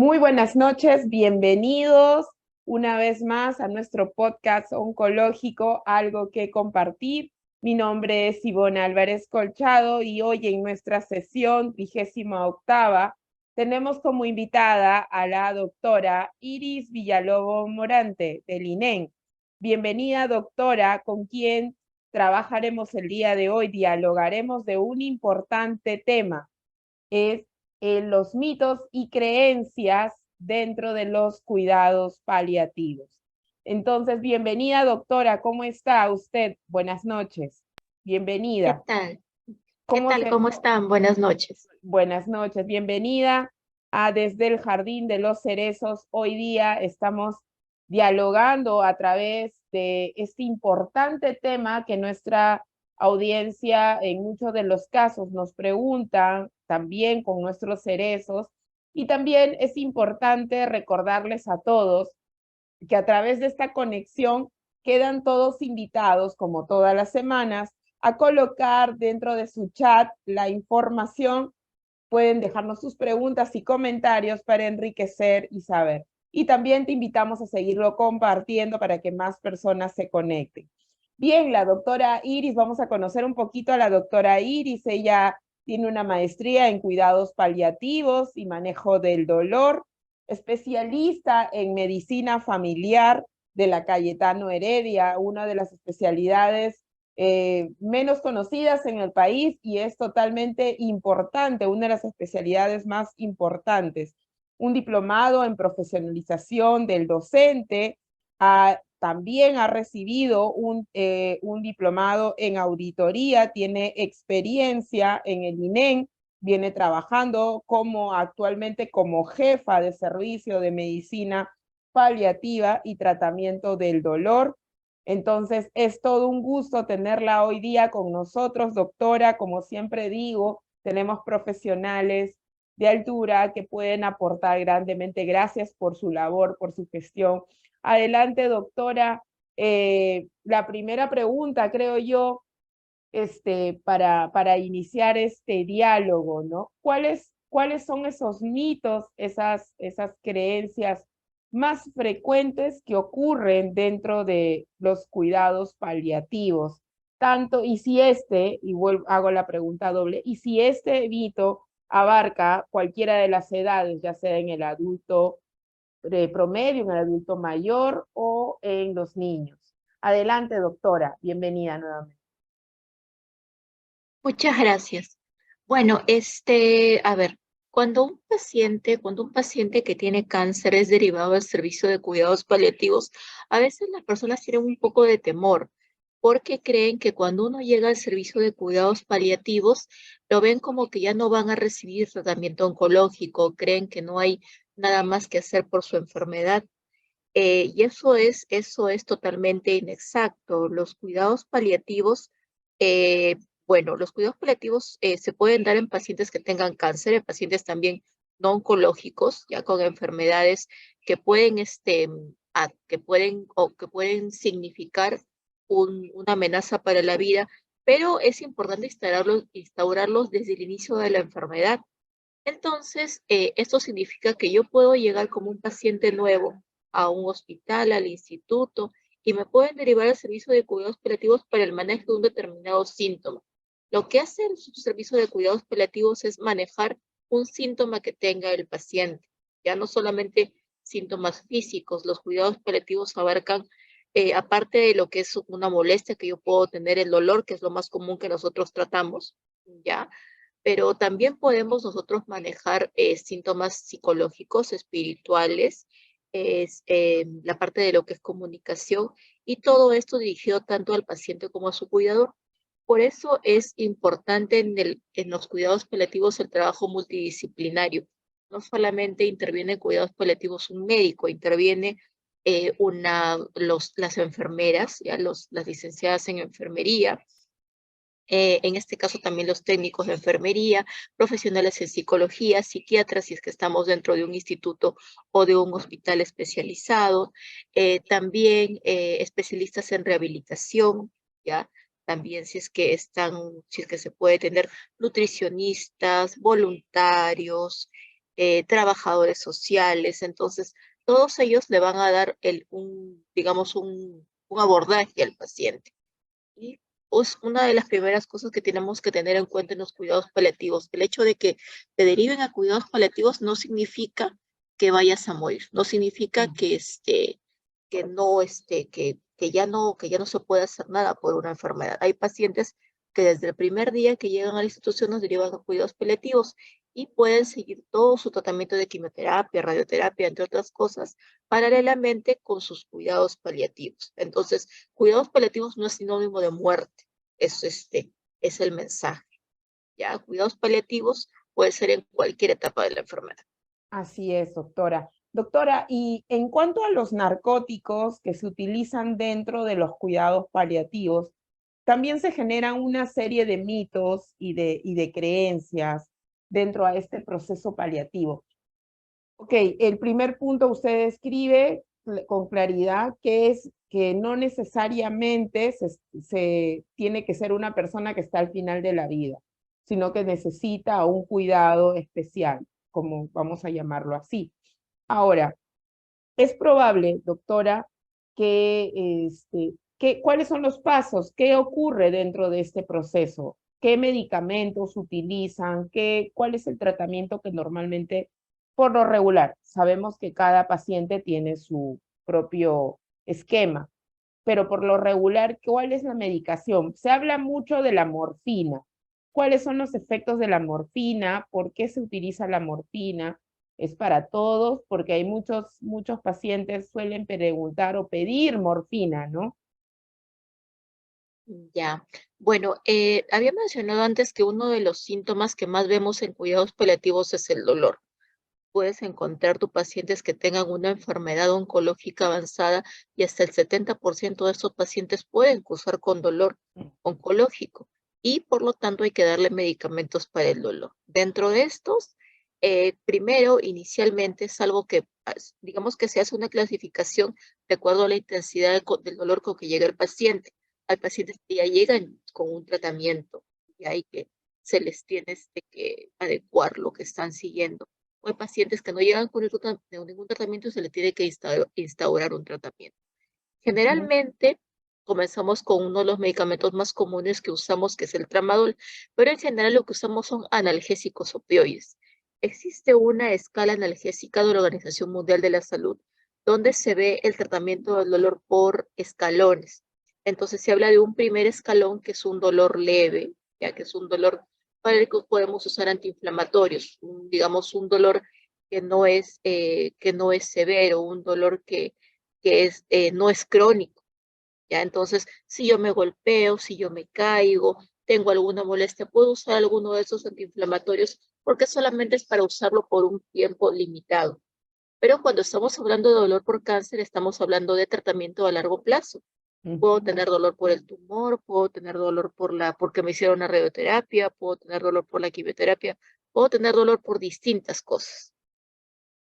Muy buenas noches, bienvenidos una vez más a nuestro podcast oncológico, Algo que Compartir. Mi nombre es Ivonne Álvarez Colchado y hoy en nuestra sesión 28ª tenemos como invitada a la doctora Iris Villalobos Morante del INEN. Bienvenida, doctora, con quien trabajaremos el día de hoy. Dialogaremos de un importante tema. Es los mitos y creencias dentro de los cuidados paliativos. Entonces, bienvenida, doctora. ¿Cómo está usted? Buenas noches. ¿Qué Bienvenida. tal? ¿Qué ¿Cómo tal? se... ¿Cómo están? Buenas noches. Buenas noches. Bienvenida a Desde el Jardín de los Cerezos. Hoy día estamos dialogando a través de este importante tema que nuestra audiencia en muchos de los casos nos preguntan también con nuestros cerezos. Y también es importante recordarles a todos que a través de esta conexión quedan todos invitados, como todas las semanas, a colocar dentro de su chat la información. Pueden dejarnos sus preguntas y comentarios para enriquecer y saber. Y también te invitamos a seguirlo compartiendo para que más personas se conecten. Bien, la doctora Iris, vamos a conocer un poquito a la doctora Iris. Ella tiene una maestría en cuidados paliativos y manejo del dolor, especialista en medicina familiar de la Cayetano Heredia, una de las especialidades menos conocidas en el país y es totalmente importante, una de las especialidades más importantes. Un diplomado en profesionalización del docente, también ha recibido un diplomado en auditoría, tiene experiencia en el INEN, viene trabajando actualmente como jefa de servicio de medicina paliativa y tratamiento del dolor. Entonces, es todo un gusto tenerla hoy día con nosotros, doctora. Como siempre digo, tenemos profesionales de altura que pueden aportar grandemente. Gracias por su labor, por su gestión. Adelante, doctora. La primera pregunta, creo yo, para iniciar este diálogo, ¿no? ¿Cuáles son esos mitos, esas creencias más frecuentes que ocurren dentro de los cuidados paliativos? Tanto, y si hago la pregunta doble, y si este mito abarca cualquiera de las edades, ya sea en el adulto promedio, en el adulto mayor o en los niños. Adelante, doctora, bienvenida nuevamente. Muchas gracias. Bueno, a ver, cuando un paciente que tiene cáncer es derivado del servicio de cuidados paliativos, a veces las personas tienen un poco de temor porque creen que cuando uno llega al servicio de cuidados paliativos, lo ven como que ya no van a recibir tratamiento oncológico, creen que no hay nada más que hacer por su enfermedad. Y eso es totalmente inexacto. Los cuidados paliativos, los cuidados paliativos se pueden dar en pacientes que tengan cáncer, en pacientes también no oncológicos, ya con enfermedades que pueden, que pueden significar una amenaza para la vida, pero es importante instaurarlos desde el inicio de la enfermedad. Entonces, esto significa que yo puedo llegar como un paciente nuevo a un hospital, al instituto, y me pueden derivar al servicio de cuidados paliativos para el manejo de un determinado síntoma. Lo que hace el servicio de cuidados paliativos es manejar un síntoma que tenga el paciente, ya no solamente síntomas físicos. Los cuidados paliativos abarcan, aparte de lo que es una molestia que yo puedo tener, el dolor, que es lo más común que nosotros tratamos, ¿ya? Pero también podemos nosotros manejar síntomas psicológicos, espirituales, la parte de lo que es comunicación, y todo esto dirigido tanto al paciente como a su cuidador. Por eso es importante en los cuidados paliativos el trabajo multidisciplinario. No solamente interviene en cuidados paliativos un médico, interviene las enfermeras, las licenciadas en enfermería, en este caso también los técnicos de enfermería, profesionales en psicología, psiquiatras, si es que estamos dentro de un instituto o de un hospital especializado, también especialistas en rehabilitación, ¿ya? También si es que se puede tener nutricionistas, voluntarios, trabajadores sociales. Entonces, todos ellos le van a dar digamos, un abordaje al paciente. Y es una de las primeras cosas que tenemos que tener en cuenta en los cuidados paliativos. El hecho de que te deriven a cuidados paliativos no significa que vayas a morir, no significa que no, que ya no se puede hacer nada por una enfermedad. Hay pacientes que desde el primer día que llegan a la institución nos derivan a cuidados paliativos y pueden seguir todo su tratamiento de quimioterapia, radioterapia, entre otras cosas, paralelamente con sus cuidados paliativos. Entonces, cuidados paliativos no es sinónimo de muerte, es el mensaje. ¿Ya? Cuidados paliativos puede ser en cualquier etapa de la enfermedad. Así es, doctora. Doctora, y en cuanto a los narcóticos que se utilizan dentro de los cuidados paliativos, también se generan una serie de mitos y de creencias dentro a este proceso paliativo. Ok, el primer punto usted describe con claridad que es que no necesariamente se tiene que ser una persona que está al final de la vida, sino que necesita un cuidado especial, como vamos a llamarlo así. Ahora, es probable, doctora, ¿cuáles son los pasos? ¿Qué ocurre dentro de este proceso? ¿Qué medicamentos utilizan? ¿Cuál es el tratamiento que normalmente, por lo regular, sabemos que cada paciente tiene su propio esquema, pero por lo regular, ¿cuál es la medicación? Se habla mucho de la morfina. ¿Cuáles son los efectos de la morfina? ¿Por qué se utiliza la morfina? ¿Es para todos? Porque hay muchos pacientes suelen preguntar o pedir morfina, ¿no? Ya, bueno, había mencionado antes que uno de los síntomas que más vemos en cuidados paliativos es el dolor. Puedes encontrar tu pacientes que tengan una enfermedad oncológica avanzada y hasta el 70% de estos pacientes pueden cursar con dolor oncológico y por lo tanto hay que darle medicamentos para el dolor. Dentro de estos, primero, inicialmente es algo que, digamos que se hace una clasificación de acuerdo a la intensidad del dolor con que llega el paciente. Hay pacientes que ya llegan con un tratamiento y hay que se les tiene que adecuar lo que están siguiendo o hay pacientes que no llegan con ningún tratamiento y se le tiene que instaurar un tratamiento. Ujú. Generalmente comenzamos con uno de los medicamentos más comunes que usamos, que es el tramadol, pero en general lo que usamos son analgésicos opioides. Existe una escala analgésica de la Organización Mundial de la Salud donde se ve el tratamiento del dolor por escalones. Entonces se habla de un primer escalón que es un dolor leve, ya que es un dolor para el que podemos usar antiinflamatorios, digamos un dolor que no es severo, un dolor no es crónico, ¿ya? Entonces, si yo me golpeo, si yo me caigo, tengo alguna molestia, puedo usar alguno de esos antiinflamatorios porque solamente es para usarlo por un tiempo limitado. Pero cuando estamos hablando de dolor por cáncer, estamos hablando de tratamiento a largo plazo. Puedo Ujú. tener dolor por el tumor, puedo tener dolor porque me hicieron una radioterapia, puedo tener dolor por la quimioterapia, puedo tener dolor por distintas cosas.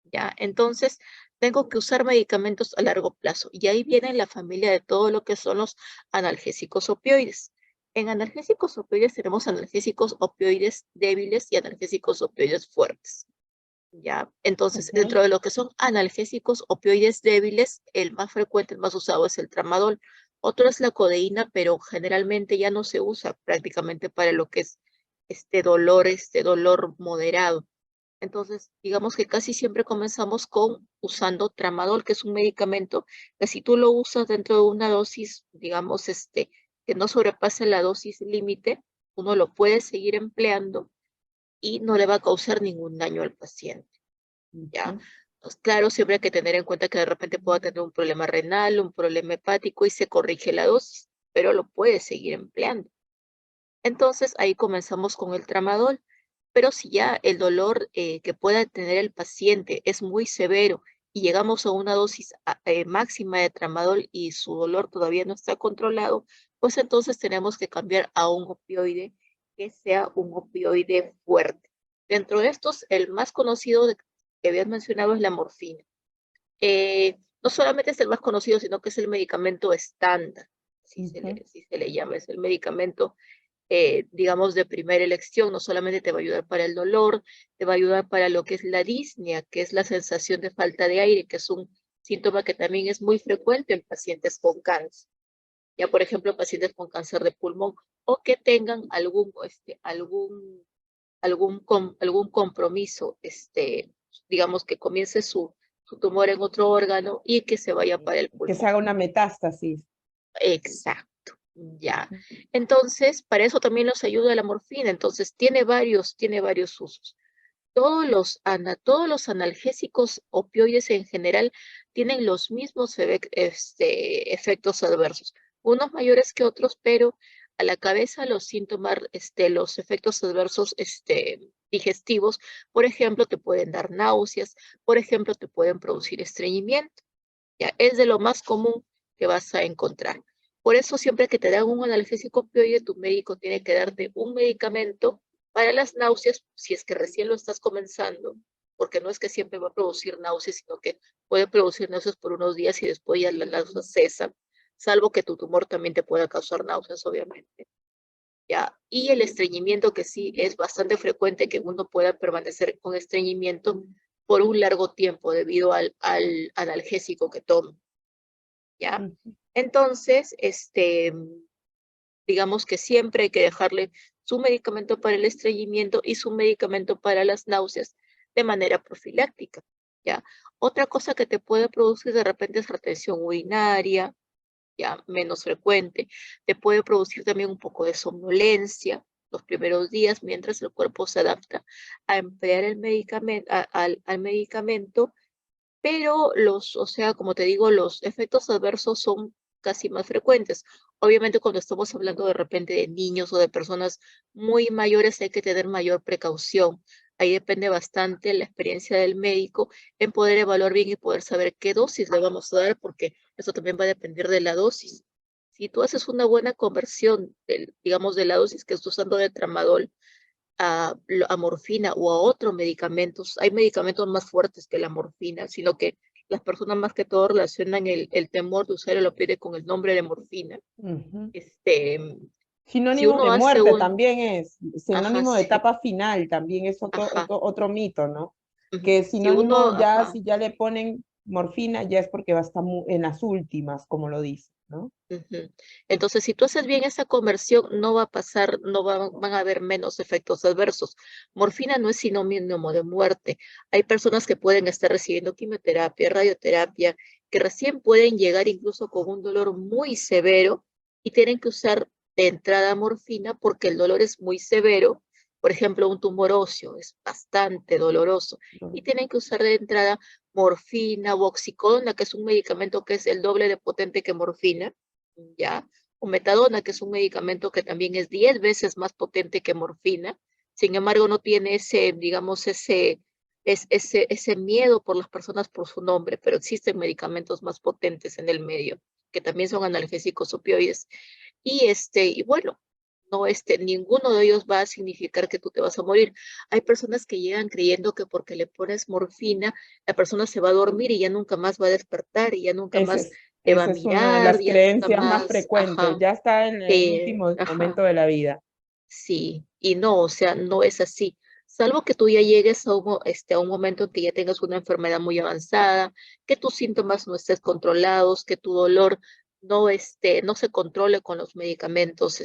¿Ya? Entonces, tengo que usar medicamentos a largo plazo. Y ahí viene la familia de todo lo que son los analgésicos opioides. En analgésicos opioides tenemos analgésicos opioides débiles y analgésicos opioides fuertes. ¿Ya? Entonces, Ok. dentro de lo que son analgésicos opioides débiles, el más frecuente, el más usado es el tramadol. Otro es la codeína, pero generalmente ya no se usa prácticamente para lo que es este dolor moderado. Entonces, digamos que casi siempre comenzamos con usando tramadol, que es un medicamento que si tú lo usas dentro de una dosis, digamos, que no sobrepase la dosis límite, uno lo puede seguir empleando y no le va a causar ningún daño al paciente, ¿ya? Ujú. Pues claro, siempre hay que tener en cuenta que de repente pueda tener un problema renal, un problema hepático y se corrige la dosis, pero lo puede seguir empleando. Entonces, ahí comenzamos con el tramadol. Pero si ya el dolor que pueda tener el paciente es muy severo y llegamos a una dosis máxima de tramadol y su dolor todavía no está controlado, pues entonces tenemos que cambiar a un opioide que sea un opioide fuerte. Dentro de estos, el más conocido que habías mencionado es la morfina. No solamente es el más conocido, sino que es el medicamento estándar, Ujú. si se le llama, es el medicamento digamos, de primera elección. No solamente te va a ayudar para el dolor, te va a ayudar para lo que es la disnea, que es la sensación de falta de aire, que es un síntoma que también es muy frecuente en pacientes con cáncer. Ya, por ejemplo, pacientes con cáncer de pulmón o que tengan algún compromiso, digamos que comience su tumor en otro órgano y que se vaya para el Que se pulmón. haga una metástasis. Exacto, ya. Entonces, para eso también nos ayuda la morfina. Entonces, tiene varios usos. Todos los analgésicos opioides en general tienen los mismos efectos adversos, unos mayores que otros, pero a la cabeza los síntomas, los efectos adversos digestivos, por ejemplo, te pueden dar náuseas, por ejemplo, te pueden producir estreñimiento. Ya, es de lo más común que vas a encontrar. Por eso, siempre que te dan un analgésico opioide, tu médico tiene que darte un medicamento para las náuseas, si es que recién lo estás comenzando, porque no es que siempre va a producir náuseas, sino que puede producir náuseas por unos días y después ya las náuseas cesan, salvo que tu tumor también te pueda causar náuseas, obviamente. ¿Ya? Y el estreñimiento, que sí es bastante frecuente que uno pueda permanecer con estreñimiento por un largo tiempo debido al analgésico que toma. ¿Ya? Entonces, digamos que siempre hay que dejarle su medicamento para el estreñimiento y su medicamento para las náuseas de manera profiláctica, ¿ya? Otra cosa que te puede producir de repente es retención urinaria, ya menos frecuente. Te puede producir también un poco de somnolencia los primeros días mientras el cuerpo se adapta a emplear el medicamento, al medicamento, pero o sea, como te digo, los efectos adversos son casi más frecuentes. Obviamente, cuando estamos hablando de repente de niños o de personas muy mayores, hay que tener mayor precaución. Ahí depende bastante la experiencia del médico en poder evaluar bien y poder saber qué dosis le vamos a dar, porque eso también va a depender de la dosis. Si tú haces una buena conversión, digamos, de la dosis que estás usando de tramadol a morfina o a otros medicamentos. Hay medicamentos más fuertes que la morfina, sino que las personas más que todo relacionan el temor de usar el opioide con el nombre de morfina. Ujú. Este, si Sinónimo uno de hace muerte un, también es, ajá, sinónimo de sí, etapa final también es otro, ajá, otro mito, ¿no? ujú, Que si uno, sinónimo ya, ajá, si ya le ponen morfina, ya es porque va a estar en las últimas, como lo dice, ¿no? ujú. Entonces, si tú haces bien esa conversión, no va a pasar, van a haber menos efectos adversos. Morfina no es sinónimo de muerte. Hay personas que pueden estar recibiendo quimioterapia, radioterapia, que recién pueden llegar incluso con un dolor muy severo y tienen que usar de entrada morfina porque el dolor es muy severo. Por ejemplo, un tumor óseo es bastante doloroso y tienen que usar de entrada morfina o oxicodona, que es un medicamento que es el doble de potente que morfina, ¿ya? O metadona, que es un medicamento que también es 10 veces más potente que morfina. Sin embargo, no tiene digamos, ese miedo por las personas por su nombre, pero existen medicamentos más potentes en el medio, que también son analgésicos opioides. Y bueno, no, ninguno de ellos va a significar que tú te vas a morir. Hay personas que llegan creyendo que porque le pones morfina, la persona se va a dormir y ya nunca más va a despertar y ya nunca más te va a Esa es una de mirar, las ya nunca creencias más más, frecuentes, ajá, ya está en el último momento ajá, de la vida. sí, y no, o sea, no es así. Salvo que tú ya llegues a un momento en que ya tengas una enfermedad muy avanzada, que tus síntomas no estés controlados, que tu dolor no se controle con los medicamentos,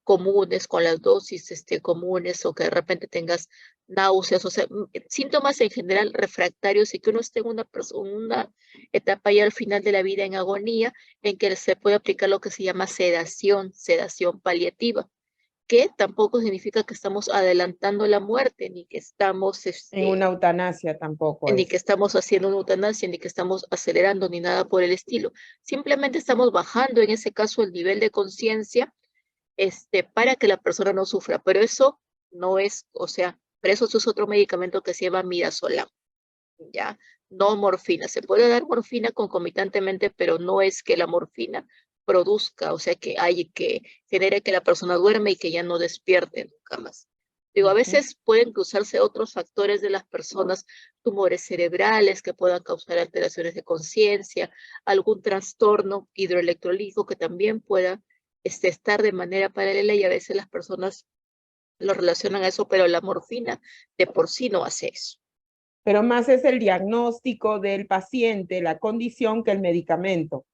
comunes, con las dosis, comunes, o que de repente tengas náuseas, o sea, síntomas en general refractarios y que uno esté en una etapa ya al final de la vida en agonía, en que se puede aplicar lo que se llama sedación paliativa, que tampoco significa que estamos adelantando la muerte, En una eutanasia tampoco ni que es. estamos haciendo una eutanasia, ni que estamos acelerando, ni nada por el estilo. Simplemente estamos bajando, en ese caso, el nivel de conciencia, para que la persona no sufra. Pero eso no es, o sea, pero eso es otro medicamento que se llama midazolam, ¿ya? No morfina. Se puede dar morfina concomitantemente, pero no es que la morfina produzca, o sea, que genere que la persona duerme y que ya no despierte nunca más. Digo, a Ujú. veces pueden cruzarse otros factores de las personas, tumores cerebrales que puedan causar alteraciones de conciencia, algún trastorno hidroelectrolítico que también pueda estar de manera paralela y a veces las personas lo relacionan a eso, pero la morfina de por sí no hace eso. Pero más es el diagnóstico del paciente, la condición, que el medicamento.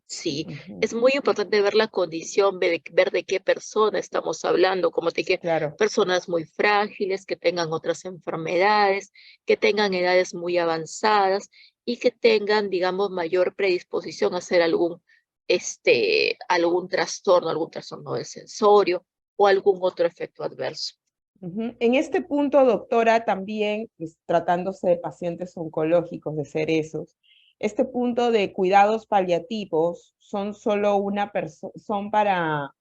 Sí, Ujú, es muy importante ver la condición, ver de qué persona estamos hablando, como te dije, claro. personas muy frágiles, que tengan otras enfermedades, que tengan edades muy avanzadas y que tengan, digamos, mayor predisposición a hacer algún trastorno del sensorio o algún otro efecto adverso. Ujú. En este punto, doctora, también pues, tratándose de pacientes oncológicos, de cerezos, este punto de cuidados paliativos son solo una persona, son para,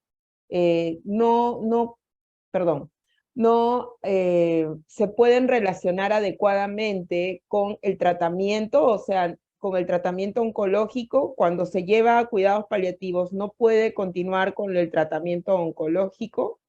perdón, no se pueden relacionar adecuadamente con el tratamiento, o sea, con el tratamiento oncológico. Cuando se lleva a cuidados paliativos, no puede continuar con el tratamiento oncológico.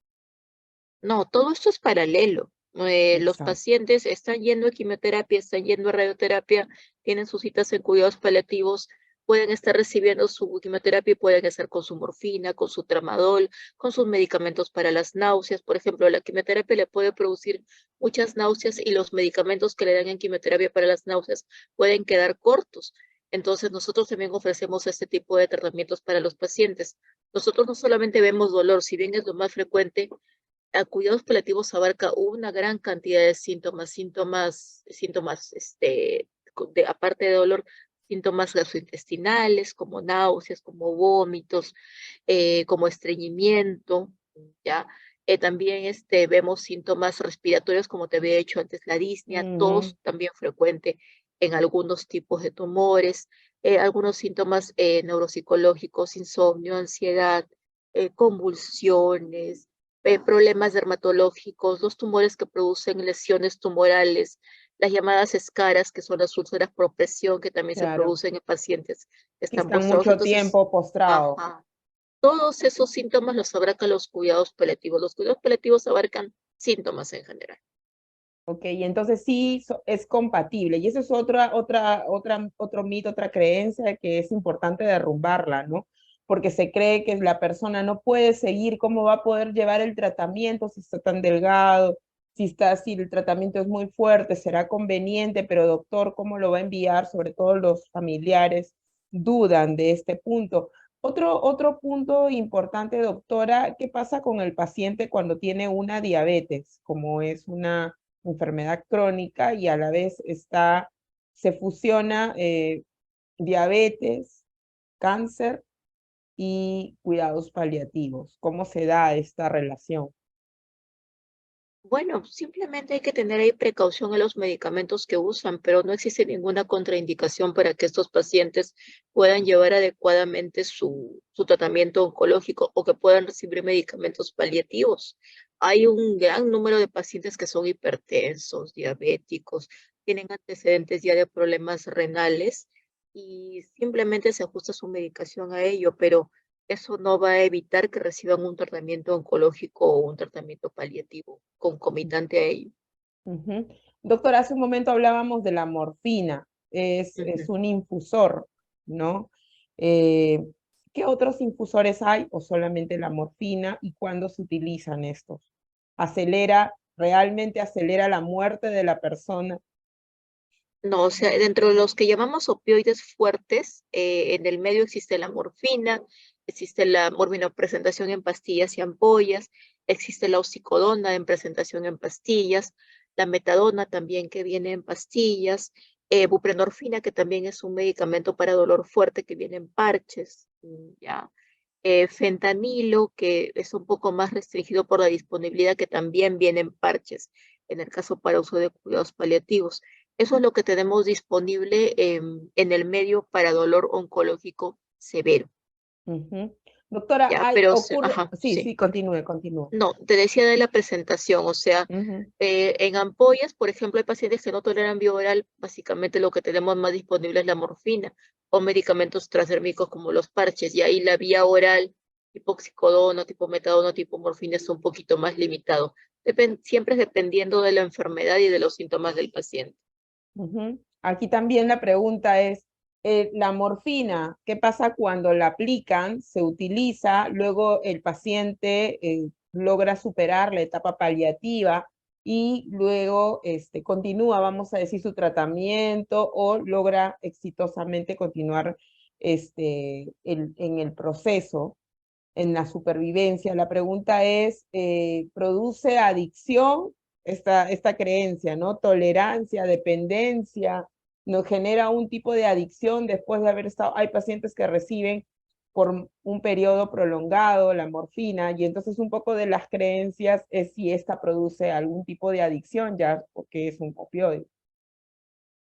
No, todo esto es paralelo. Los Exacto. pacientes están yendo a quimioterapia, están yendo a radioterapia, tienen sus citas en cuidados paliativos, pueden estar recibiendo su quimioterapia y pueden estar con su morfina, con su tramadol, con sus medicamentos para las náuseas. Por ejemplo, la quimioterapia le puede producir muchas náuseas y los medicamentos que le dan en quimioterapia para las náuseas pueden quedar cortos. Entonces, nosotros también ofrecemos este tipo de tratamientos para los pacientes. Nosotros no solamente vemos dolor, si bien es lo más frecuente, a cuidados paliativos abarca una gran cantidad de síntomas, aparte de dolor, síntomas gastrointestinales, como náuseas, como vómitos, como estreñimiento, ¿ya? También vemos síntomas respiratorios, como te había dicho antes, la disnea, Ujú. tos, también frecuente en algunos tipos de tumores, algunos síntomas neuropsicológicos, insomnio, ansiedad, convulsiones, problemas dermatológicos, los tumores que producen lesiones tumorales, las llamadas escaras, que son las úlceras por presión, que también se Claro, producen en pacientes que que están están postrados. mucho Entonces, tiempo postrados. ajá, todos esos síntomas los abarcan los cuidados paliativos. Los cuidados paliativos abarcan síntomas en general. Ok, y entonces sí es compatible. Y eso es otro mito, otra creencia que es importante derrumbarla, ¿no? Porque se cree que la persona no puede seguir, ¿cómo va a poder llevar el tratamiento si está tan delgado? Si el tratamiento es muy fuerte, será conveniente, pero doctor, ¿cómo lo va a enviar? Sobre todo los familiares dudan de este punto. Otro punto importante, doctora, ¿qué pasa con el paciente cuando tiene una diabetes, como es una enfermedad crónica y a la vez se fusiona diabetes, cáncer y cuidados paliativos? ¿Cómo se da esta relación? Bueno, simplemente hay que tener ahí precaución en los medicamentos que usan, pero no existe ninguna contraindicación para que estos pacientes puedan llevar adecuadamente su tratamiento oncológico o que puedan recibir medicamentos paliativos. Hay un gran número de pacientes que son hipertensos, diabéticos, tienen antecedentes ya de problemas renales y simplemente se ajusta su medicación a ello, pero eso no va a evitar que reciban un tratamiento oncológico o un tratamiento paliativo concomitante a ello. Ujú. Doctor, hace un momento hablábamos de la morfina, es Ujú. un infusor, ¿no? Eh, ¿Qué otros infusores hay o solamente la morfina y cuándo se utilizan estos? ¿Realmente acelera la muerte de la persona? No, o sea, dentro de los que llamamos opioides fuertes, en el medio existe la morfina, existe la morfina presentación en pastillas y ampollas, existe la oxicodona en presentación en pastillas, la metadona también que viene en pastillas, buprenorfina que también es un medicamento para dolor fuerte que viene en parches, ya. Fentanilo que es un poco más restringido por la disponibilidad que también viene en parches, en el caso para uso de cuidados paliativos. Eso es lo que tenemos disponible en el medio para dolor oncológico severo, Ujú. Doctora, ¿ya? Pero, ocurre, ajá, sí, sí. sí, continúe. No, te decía de la presentación, o sea, Ujú. en ampollas, por ejemplo, hay pacientes que no toleran vía oral, básicamente lo que tenemos más disponible es la morfina o medicamentos transdérmicos como los parches, y ahí la vía oral, tipo oxicodona, tipo metadona, tipo morfina, es un poquito más limitado. Siempre es dependiendo de la enfermedad y de los síntomas del paciente. Ujú. Aquí también la pregunta es, La morfina, ¿qué pasa cuando la aplican? Se utiliza, luego el paciente logra superar la etapa paliativa y luego continúa, vamos a decir, su tratamiento o logra exitosamente continuar en el proceso, en la supervivencia. La pregunta es, ¿produce adicción esta creencia, ¿no? Tolerancia, dependencia, nos genera un tipo de adicción después de haber estado, hay pacientes que reciben por un periodo prolongado la morfina y entonces un poco de las creencias es si esta produce algún tipo de adicción ya porque es un opioide.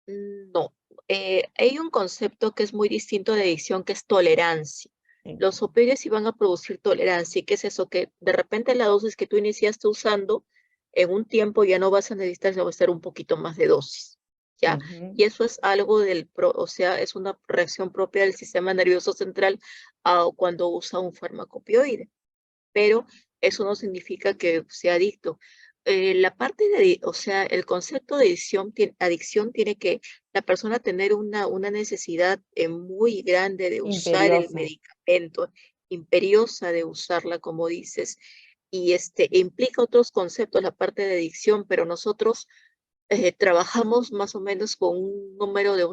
No, hay un concepto que es muy distinto de adicción, que es tolerancia. Sí. Los opioides sí van a producir tolerancia. ¿Y qué es eso? Que de repente la dosis que tú iniciaste usando, en un tiempo ya no vas a necesitar, va a ser un poquito más de dosis, ¿ya? Ujú. Y eso es algo o sea, es una reacción propia del sistema nervioso central cuando usa un fármaco opioide, pero eso no significa que sea adicto. La parte o sea, el concepto de adicción tiene que la persona tener una necesidad muy grande de usar el Imperiosa. medicamento, imperiosa de usarla, como dices, y implica otros conceptos, la parte de adicción, pero nosotros trabajamos más o menos con un número de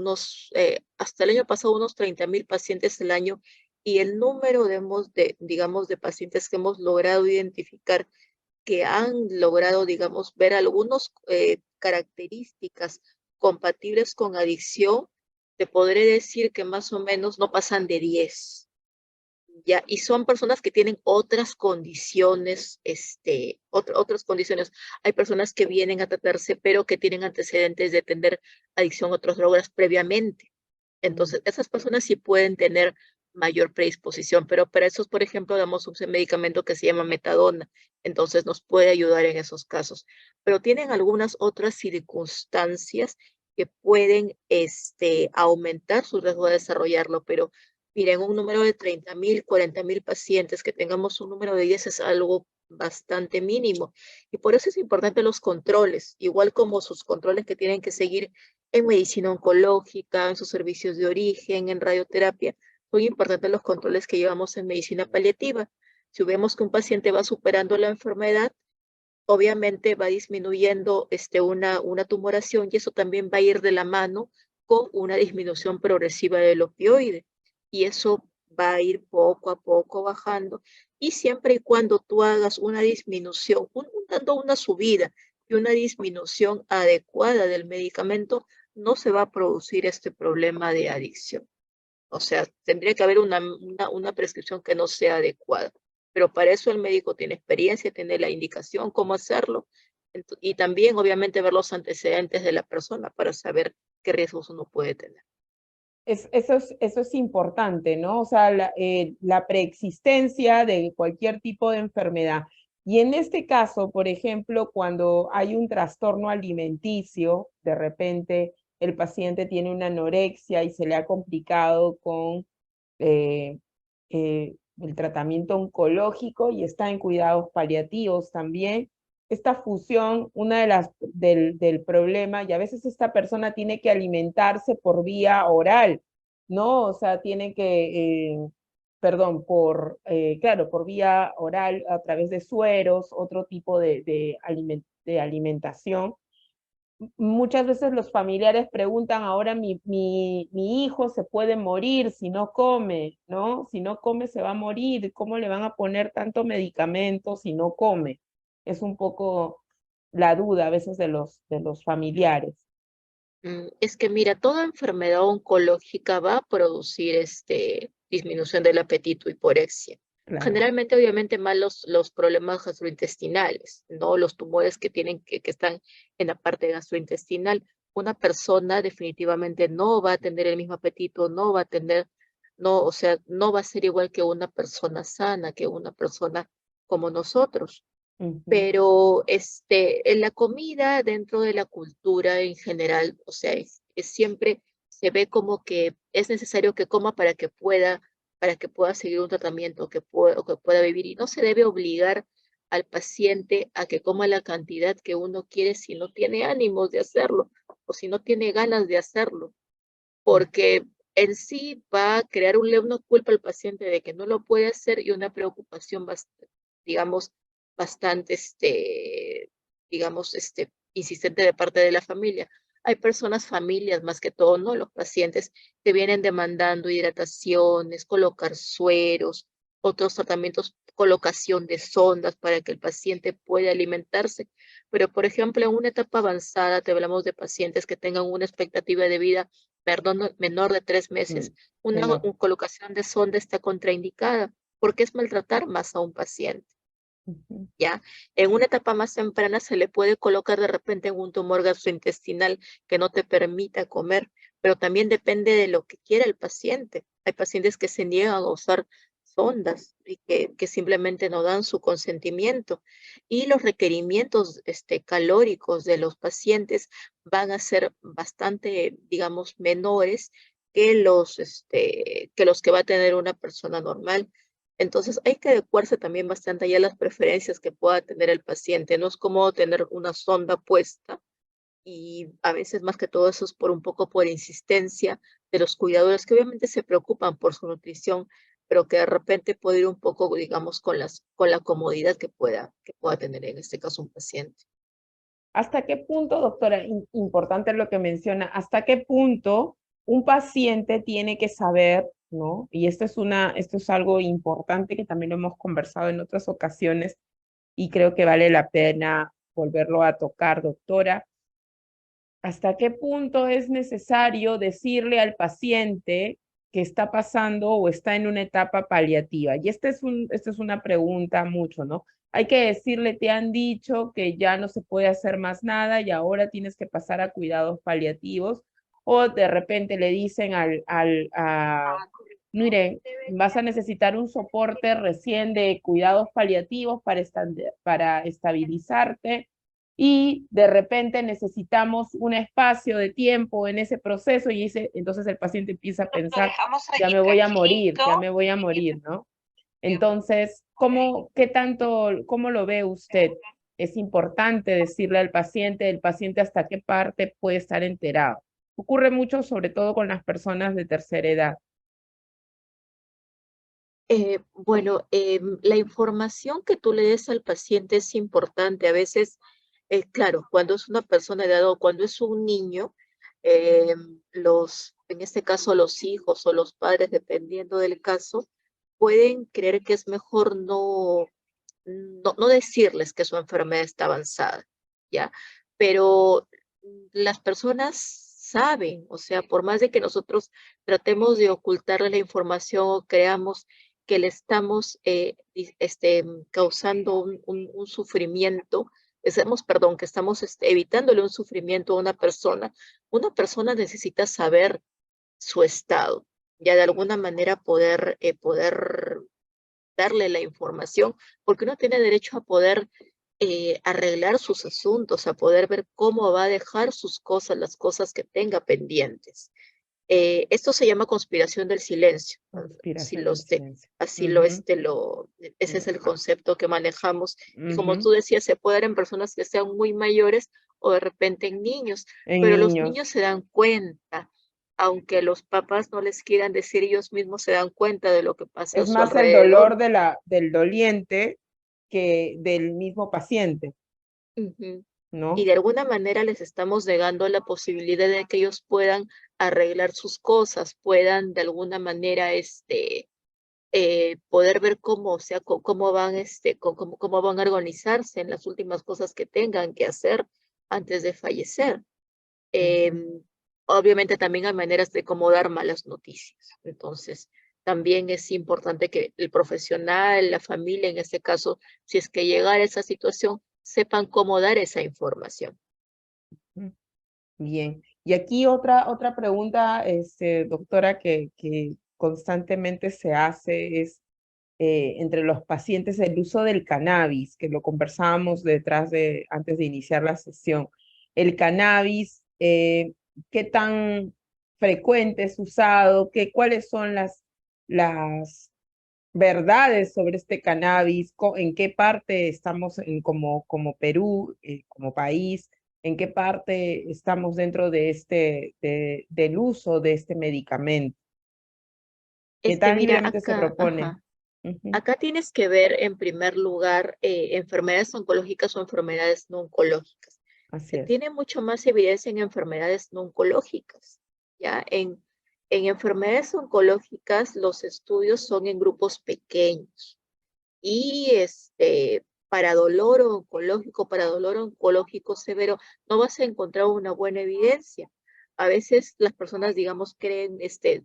hasta el año pasado, unos 30,000 pacientes al año, y el número digamos, de pacientes que hemos logrado identificar, que han logrado, digamos, ver algunas características compatibles con adicción, te podré decir que más o menos no pasan de 10. Ya, y son personas que tienen otras condiciones, otras condiciones. Hay personas que vienen a tratarse, pero que tienen antecedentes de tener adicción a otras drogas previamente. Mm. Entonces, esas personas sí pueden tener mayor predisposición, pero para eso, por ejemplo, damos un medicamento que se llama metadona, entonces nos puede ayudar en esos casos. Pero tienen algunas otras circunstancias que pueden aumentar su riesgo de desarrollarlo, pero miren, un número de 30,000, 40,000 pacientes, que tengamos un número de 10 es algo bastante mínimo. Y por eso es importante los controles, igual como sus controles que tienen que seguir en medicina oncológica, en sus servicios de origen, en radioterapia. Son importantes los controles que llevamos en medicina paliativa. Si vemos que un paciente va superando la enfermedad, obviamente va disminuyendo una tumoración, y eso también va a ir de la mano con una disminución progresiva del opioide. Y eso va a ir poco a poco bajando. Y siempre y cuando tú hagas una disminución, dando una subida y una disminución adecuada del medicamento, no se va a producir este problema de adicción. O sea, tendría que haber una prescripción que no sea adecuada. Pero para eso el médico tiene experiencia, tiene la indicación cómo hacerlo. Y también, obviamente, ver los antecedentes de la persona para saber qué riesgos uno puede tener. Eso es importante, ¿no? O sea, la preexistencia de cualquier tipo de enfermedad. Y en este caso, por ejemplo, cuando hay un trastorno alimenticio, de repente el paciente tiene una anorexia y se le ha complicado con eh, el tratamiento oncológico y está en cuidados paliativos también. Esta fusión, una de las del problema, y a veces esta persona tiene que alimentarse por vía oral, ¿no? O sea, tiene que, perdón, claro, por vía oral a través de sueros, otro tipo de alimentación. Muchas veces los familiares preguntan, ahora mi hijo se puede morir si no come, ¿no? Si no come se va a morir, ¿cómo le van a poner tanto medicamento si no come? Es un poco la duda a veces de los familiares. Es que mira, toda enfermedad oncológica va a producir disminución del apetito, hiporexia. Claro. Generalmente, obviamente, más los problemas gastrointestinales, ¿no? Los tumores que están en la parte gastrointestinal. Una persona definitivamente no va a tener el mismo apetito, no, o sea, no va a ser igual que una persona sana, que una persona como nosotros. Ujú. Pero en la comida, dentro de la cultura en general, o sea, siempre se ve como que es necesario que coma para que pueda seguir un tratamiento, o que pueda vivir, y no se debe obligar al paciente a que coma la cantidad que uno quiere si no tiene ánimos de hacerlo o si no tiene ganas de hacerlo, porque en sí va a crear una culpa al paciente de que no lo puede hacer y una preocupación digamos, bastante, digamos, insistente de parte de la familia. Hay personas, familias más que todo, ¿no? Los pacientes que vienen demandando hidrataciones, colocar sueros, otros tratamientos, colocación de sondas para que el paciente pueda alimentarse. Pero, por ejemplo, en una etapa avanzada, te hablamos de pacientes que tengan una expectativa de vida, perdón, menor de 3 meses. Una Menor. colocación de sonda está contraindicada porque es maltratar más a un paciente. Ujú. ¿Ya? En una etapa más temprana se le puede colocar de repente un tumor gastrointestinal que no te permita comer, pero también depende de lo que quiera el paciente. Hay pacientes que se niegan a usar sondas y que simplemente no dan su consentimiento. Y los requerimientos calóricos de los pacientes van a ser bastante, digamos, menores que los que va a tener una persona normal. Entonces hay que adecuarse también bastante allá a las preferencias que pueda tener el paciente. No es como tener una sonda puesta y a veces más que todo eso es por un poco por insistencia de los cuidadores que obviamente se preocupan por su nutrición, pero que de repente puede ir un poco, digamos, con la comodidad que pueda tener en este caso un paciente. ¿Hasta qué punto, doctora, importante lo que menciona, hasta qué punto un paciente tiene que saber, ¿no? Y esto es algo importante que también lo hemos conversado en otras ocasiones y creo que vale la pena volverlo a tocar, doctora. ¿Hasta qué punto es necesario decirle al paciente que está pasando o está en una etapa paliativa? Y esta es una pregunta mucho, ¿no? Hay que decirle, te han dicho que ya no se puede hacer más nada y ahora tienes que pasar a cuidados paliativos, o de repente le dicen mire, vas a necesitar un soporte recién de cuidados paliativos para estabilizarte y de repente necesitamos un espacio de tiempo en ese proceso y entonces el paciente empieza a Lo pensar, dejamos ya allí me voy a morir, tranquilito. ya me voy a morir, ¿no? Entonces, ¿cómo lo ve usted? Es importante decirle al paciente, el paciente hasta qué parte puede estar enterado. Ocurre mucho, sobre todo con las personas de tercera edad. Bueno, la información que tú le des al paciente es importante. A veces, claro, cuando es una persona de edad o cuando es un niño, en este caso los hijos o los padres, dependiendo del caso, pueden creer que es mejor no decirles que su enfermedad está avanzada, ¿ya? Pero las personas saben, o sea, por más de que nosotros tratemos de ocultarle la información o creamos que le estamos causando un sufrimiento, perdón, que estamos evitándole un sufrimiento a una persona necesita saber su estado, ya de alguna manera poder darle la información, porque uno tiene derecho a poder arreglar sus asuntos, a poder ver cómo va a dejar sus cosas, las cosas que tenga pendientes. Esto se llama conspiración del silencio. Si Conspiración lo del silencio. así Ujú, ese es el concepto que manejamos. Y como ujú. tú decías, se puede dar en personas que sean muy mayores o de repente en niños, En pero los niños niños. se dan cuenta, aunque los papás no les quieran decir, ellos mismos se dan cuenta de lo que pasa a Es su más el dolor alrededor. del doliente que del mismo paciente, Ujú. Y ¿no? de alguna manera les estamos negando la posibilidad de que ellos puedan arreglar sus cosas, puedan de alguna manera poder ver cómo, o sea, cómo van, cómo van a organizarse en las últimas cosas que tengan que hacer antes de fallecer. Ujú. Em, Obviamente también hay maneras de cómo dar malas noticias. Entonces, también es importante que el profesional, la familia, en este caso, si es que llegara a esa situación, sepan cómo dar esa información. Mm. Bien. Y aquí otra pregunta, doctora, que constantemente se hace es entre los pacientes el uso del cannabis, que lo conversábamos antes de iniciar la sesión. El cannabis, ¿qué tan frecuente es usado? ¿Cuáles son las verdades sobre este cannabis? ¿En qué parte estamos como Perú, como país? ¿En qué parte estamos dentro del uso de este medicamento? que Es que tan mira, libremente se acá, propone. ajá, Ujú. acá tienes que ver en primer lugar enfermedades oncológicas o enfermedades no oncológicas. Así Se es. tiene mucho más evidencia en enfermedades no oncológicas, ¿ya? En enfermedades oncológicas los estudios son en grupos pequeños y para dolor oncológico severo, no vas a encontrar una buena evidencia. A veces las personas, digamos, creen,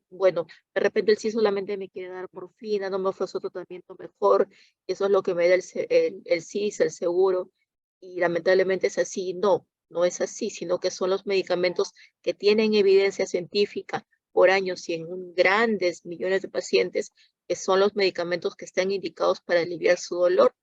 bueno, de repente el sí solamente me quiere dar morfina, no me ofrece otro tratamiento mejor, eso es lo que me da el CIS, el seguro, y lamentablemente es así. No, no es así, sino que son los medicamentos que tienen evidencia científica por años y en grandes millones de pacientes que son los medicamentos que están indicados para aliviar su dolor.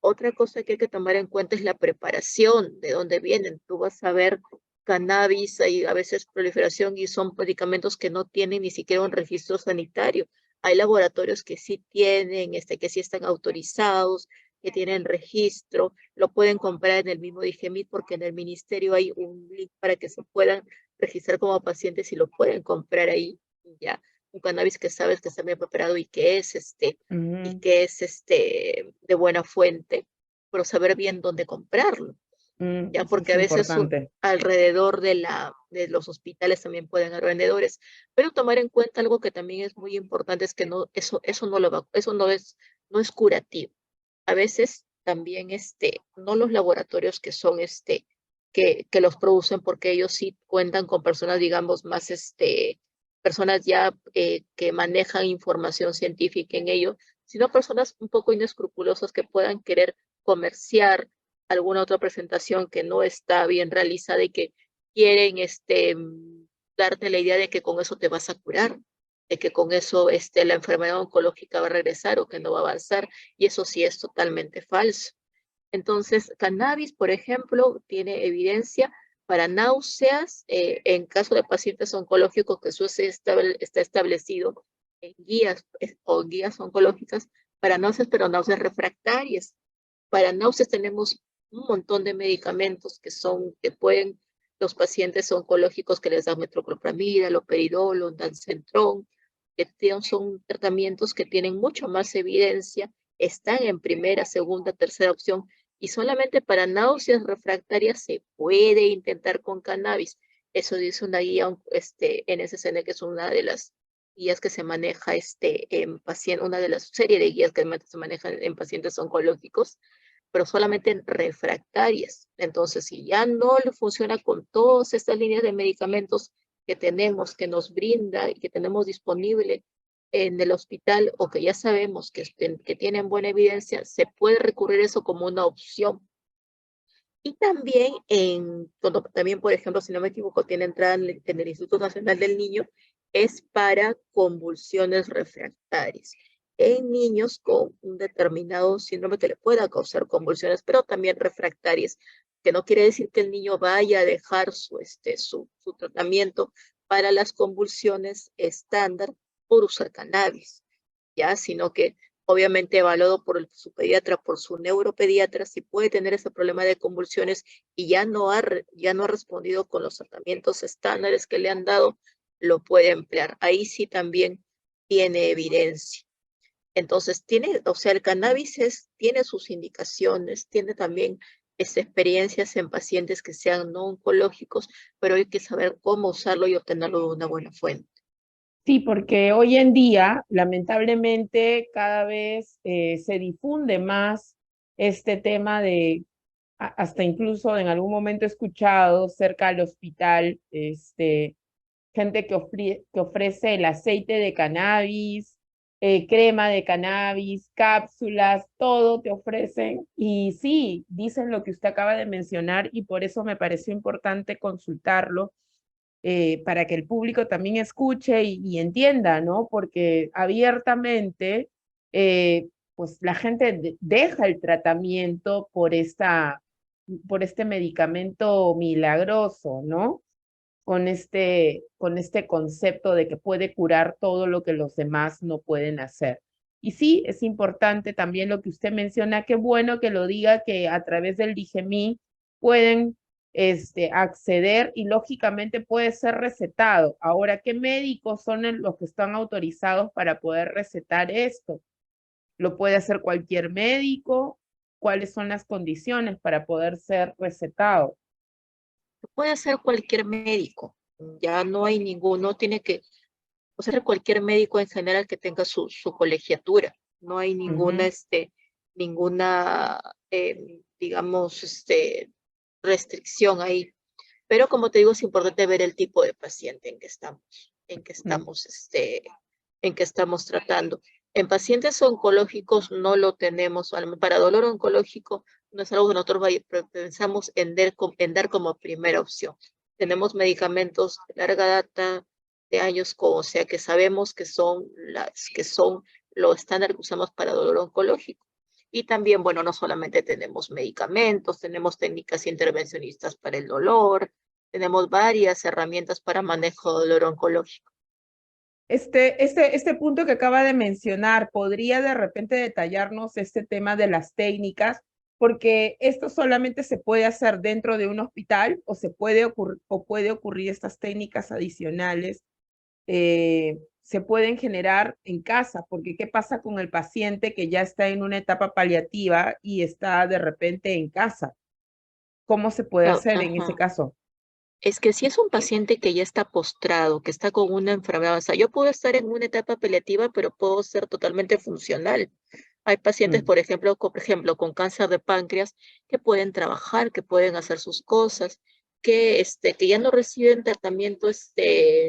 Otra cosa que hay que tomar en cuenta es la preparación, de dónde vienen. Tú vas a ver cannabis, hay a veces proliferación y son medicamentos que no tienen ni siquiera un registro sanitario. Hay laboratorios que sí tienen, que sí están autorizados, que tienen registro, lo pueden comprar en el mismo Digemit porque en el ministerio hay un link para que se puedan registrar como pacientes y lo pueden comprar ahí, ya. Un cannabis que sabes que está bien preparado y Ujú. que es de buena fuente, pero saber bien dónde comprarlo, ya Eso porque es a veces importante. alrededor de los hospitales también pueden haber vendedores, pero tomar en cuenta algo que también es muy importante es que no, eso no lo va, eso no es curativo. A veces también no los laboratorios que son que los producen porque ellos sí cuentan con personas, digamos, más personas ya que manejan información científica en ello, sino personas un poco inescrupulosas que puedan querer comerciar alguna otra presentación que no está bien realizada y que quieren darte la idea de que con eso te vas a curar, de que con eso la enfermedad oncológica va a regresar o que no va a avanzar, y eso sí es totalmente falso. Entonces, cannabis, por ejemplo, tiene evidencia para náuseas en caso de pacientes oncológicos, que eso está establecido en guías o guías oncológicas para náuseas, pero náuseas refractarias. Para náuseas tenemos un montón de medicamentos que pueden los pacientes oncológicos que les dan metoclopramida, loperidol, ondansetron, son tratamientos que tienen mucho más evidencia, están en primera, segunda, tercera opción y solamente para náuseas refractarias se puede intentar con cannabis. Eso dice una guía NSCN, que es una de las guías que se maneja en pacientes, una de las series de guías que se manejan en pacientes oncológicos, pero solamente en refractarias. Entonces, si ya no le funciona con todas estas líneas de medicamentos que tenemos, que nos brinda y que tenemos disponible en el hospital o que ya sabemos que tienen buena evidencia, se puede recurrir a eso como una opción. Y también, también, por ejemplo, si no me equivoco, tiene entrada en el Instituto Nacional del Niño, es para convulsiones refractarias en niños con un determinado síndrome que le pueda causar convulsiones, pero también refractarias, que no quiere decir que el niño vaya a dejar su tratamiento para las convulsiones estándar por usar cannabis, ya, sino que obviamente evaluado por su pediatra, por su neuropediatra, si puede tener ese problema de convulsiones y ya no ha respondido con los tratamientos estándares que le han dado, lo puede emplear. Ahí sí también tiene evidencia. Entonces, o sea, el cannabis tiene sus indicaciones, tiene también experiencias en pacientes que sean no oncológicos, pero hay que saber cómo usarlo y obtenerlo de una buena fuente. Sí, porque hoy en día, lamentablemente, cada vez se difunde más este tema de, hasta incluso en algún momento he escuchado cerca al hospital, gente que ofrece el aceite de cannabis, crema de cannabis, cápsulas, todo te ofrecen. Y sí, dicen lo que usted acaba de mencionar y por eso me pareció importante consultarlo para que el público también escuche y entienda, ¿no? Porque abiertamente, pues la gente deja el tratamiento por este medicamento milagroso, ¿no? Con este concepto de que puede curar todo lo que los demás no pueden hacer. Y sí, es importante también lo que usted menciona, qué bueno que lo diga, que a través del Digemí pueden acceder y lógicamente puede ser recetado. Ahora, ¿qué médicos son los que están autorizados para poder recetar esto? ¿Lo puede hacer cualquier médico? ¿Cuáles son las condiciones para poder ser recetado? Puede ser cualquier médico, ya no hay ninguno, tiene que ser cualquier médico en general que tenga su colegiatura. No hay ninguna, Ujú, ninguna, digamos, restricción ahí. Pero como te digo, es importante ver el tipo de paciente ujú. en que estamos tratando. En pacientes oncológicos no lo tenemos, para dolor oncológico no es algo que nosotros pensamos en dar como primera opción. Tenemos medicamentos de larga data, de años, o sea que sabemos que son lo estándar que usamos para dolor oncológico. Y también, bueno, no solamente tenemos medicamentos, tenemos técnicas intervencionistas para el dolor, tenemos varias herramientas para manejo de dolor oncológico. Este punto que acaba de mencionar, ¿podría de repente detallarnos este tema de las técnicas? Porque esto solamente se puede hacer dentro de un hospital o puede ocurrir estas técnicas adicionales, se pueden generar en casa, porque ¿qué pasa con el paciente que ya está en una etapa paliativa y está de repente en casa? ¿Cómo se puede hacer en ese Ajá. caso? Es que si es un paciente que ya está postrado, que está con una enfermedad, o sea, yo puedo estar en una etapa paliativa, pero puedo ser totalmente funcional. Hay pacientes, Mm, por ejemplo, con cáncer de páncreas, que pueden trabajar, que pueden hacer sus cosas, que ya no reciben tratamiento,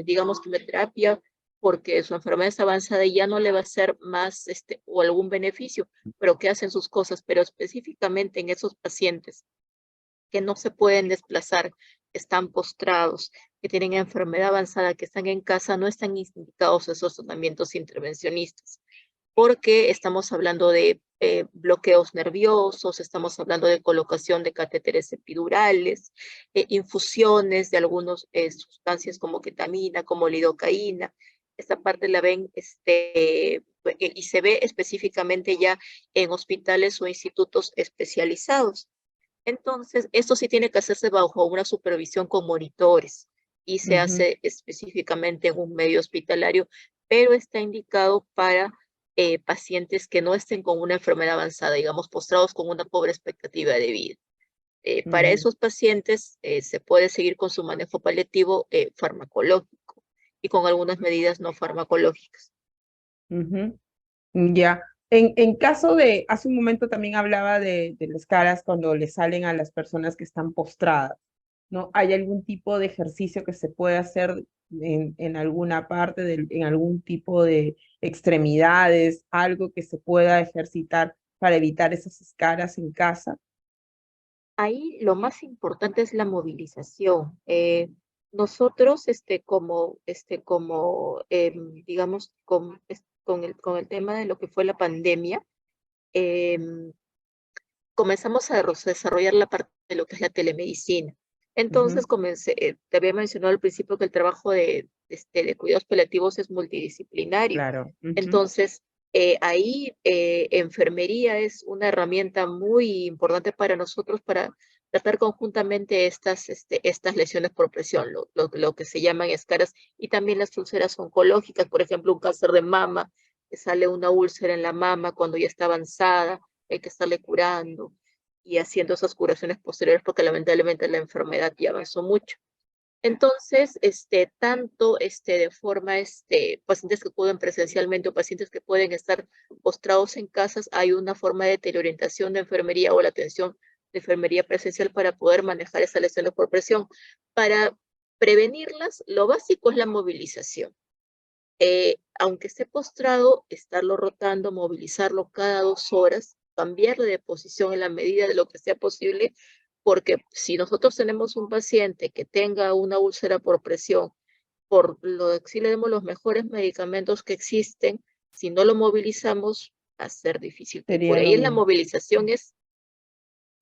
digamos, quimioterapia, porque su enfermedad es avanzada y ya no le va a hacer más, o algún beneficio, pero que hacen sus cosas. Pero específicamente en esos pacientes que no se pueden desplazar, que están postrados, que tienen enfermedad avanzada, que están en casa, no están indicados esos tratamientos intervencionistas, porque estamos hablando de bloqueos nerviosos, estamos hablando de colocación de catéteres epidurales, infusiones de algunas sustancias como ketamina, como lidocaína. Esta parte la ven, y se ve específicamente ya en hospitales o institutos especializados. Entonces, esto sí tiene que hacerse bajo una supervisión con monitores y se ujú, hace específicamente en un medio hospitalario, pero está indicado para pacientes que no estén con una enfermedad avanzada, digamos, postrados con una pobre expectativa de vida. Para ujú, esos pacientes se puede seguir con su manejo paliativo farmacológico y con algunas medidas no farmacológicas. ujú. Ya. En caso de, hace un momento también hablaba de las caras cuando le salen a las personas que están postradas, ¿no? ¿Hay algún tipo de ejercicio que se puede hacer en alguna parte, en algún tipo de extremidades, algo que se pueda ejercitar para evitar esas escaras en casa? Ahí lo más importante es la movilización. Nosotros, digamos, con el tema de lo que fue la pandemia, em, comenzamos a desarrollar la parte de lo que es la telemedicina. Entonces, Ujú, te había mencionado al principio que el trabajo de cuidados paliativos es multidisciplinario. claro. Ujú, Entonces, ahí enfermería es una herramienta muy importante para nosotros para tratar conjuntamente estas lesiones por presión, lo que se llaman escaras, y también las úlceras oncológicas, por ejemplo, un cáncer de mama, que sale una úlcera en la mama cuando ya está avanzada, hay que estarle curando y haciendo esas curaciones posteriores porque lamentablemente la enfermedad ya avanzó mucho. Entonces, tanto de forma, pacientes que acuden presencialmente o pacientes que pueden estar postrados en casas, hay una forma de teleorientación de enfermería o la atención de enfermería presencial para poder manejar esas lesiones por presión. Para prevenirlas, lo básico es la movilización. Aunque esté postrado, estarlo rotando, movilizarlo cada 2 horas, cambiarle de posición en la medida de lo que sea posible, porque si nosotros tenemos un paciente que tenga una úlcera por presión, si le demos los mejores medicamentos que existen, si no lo movilizamos, va a ser difícil que sería cure. lo Y la mismo. movilización es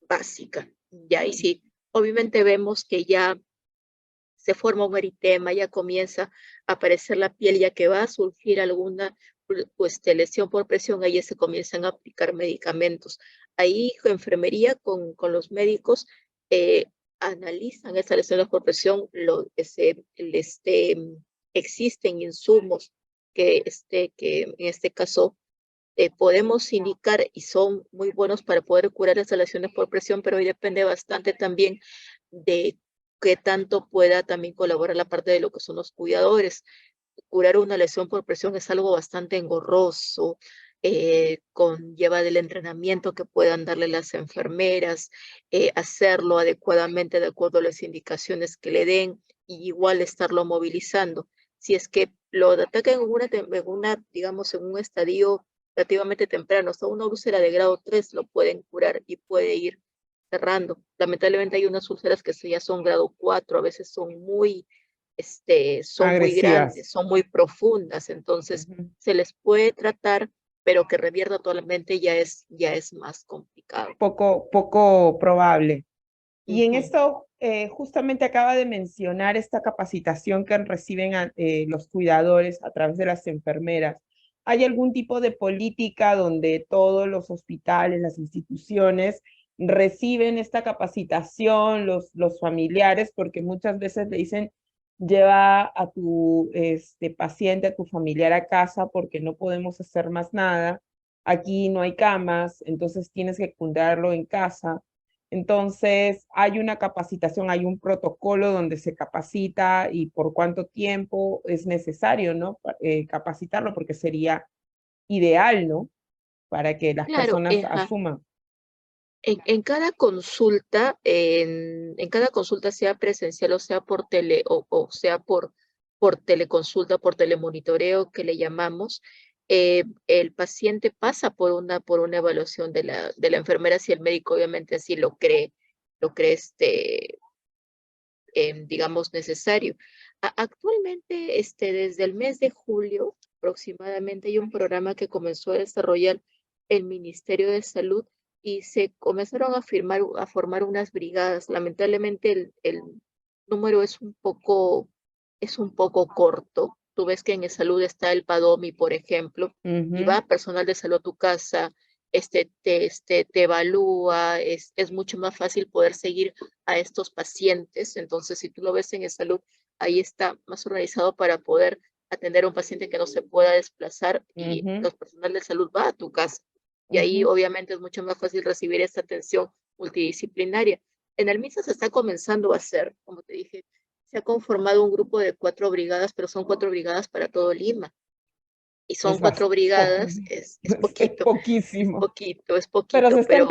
básica, ya, y si obviamente vemos que ya se forma un eritema, ya comienza a aparecer la piel, ya que va a surgir alguna lesión por presión, ahí se comienzan a aplicar medicamentos. Ahí enfermería con los médicos, eh, analizan esas lesiones por presión, existen insumos que en este caso podemos indicar y son muy buenos para poder curar las lesiones por presión, pero ahí depende bastante también de qué tanto pueda también colaborar la parte de lo que son los cuidadores. Curar una lesión por presión es algo bastante engorroso, conlleva del entrenamiento que puedan darle las enfermeras, hacerlo adecuadamente de acuerdo a las indicaciones que le den, y igual estarlo movilizando. Si es que lo atacan digamos, en un estadio relativamente temprano, hasta una úlcera de grado 3 lo pueden curar y puede ir cerrando. Lamentablemente hay unas úlceras que ya son grado 4, a veces son muy Agresivas. grandes, son muy profundas, entonces se les puede tratar, pero que revierta totalmente ya es más complicado. Poco probable. Y en Ujú. esto, justamente acaba de mencionar esta capacitación que reciben los cuidadores a través de las enfermeras. ¿Hay algún tipo de política donde todos los hospitales, las instituciones reciben esta capacitación, los familiares? Porque muchas veces le dicen, lleva a tu paciente, a tu familiar a casa porque no podemos hacer más nada. Aquí no hay camas, entonces tienes que cuidarlo en casa. Entonces, hay una capacitación, hay un protocolo donde se capacita y por cuánto tiempo es necesario, ¿no? Capacitarlo, porque sería ideal, ¿no? Para que las Claro, personas asuman. en cada consulta, en cada consulta, sea presencial o sea por o sea por teleconsulta, por telemonitoreo que le llamamos, el paciente pasa por una evaluación de la enfermera, si el médico obviamente así lo cree digamos, necesario. Actualmente, desde el mes de julio aproximadamente, hay un programa que comenzó a desarrollar el Ministerio de Salud y se comenzaron a formar unas brigadas. Lamentablemente el número es un poco corto. Tú ves que en salud está el PADOMI, por ejemplo, y Ujú, va personal de salud a tu casa, te evalúa, es mucho más fácil poder seguir a estos pacientes. Entonces, si tú lo ves en salud, ahí está más organizado para poder atender a un paciente que no se pueda desplazar, y ujú, los personal de salud va a tu casa. Y ahí ujú. obviamente es mucho más fácil recibir esta atención multidisciplinaria. En el MISA se está comenzando a hacer, como te dije, se ha conformado un grupo de 4 brigadas, pero son 4 brigadas para todo Lima. Y son Es 4 brigadas, es poquísimo. es Pero poquito, pero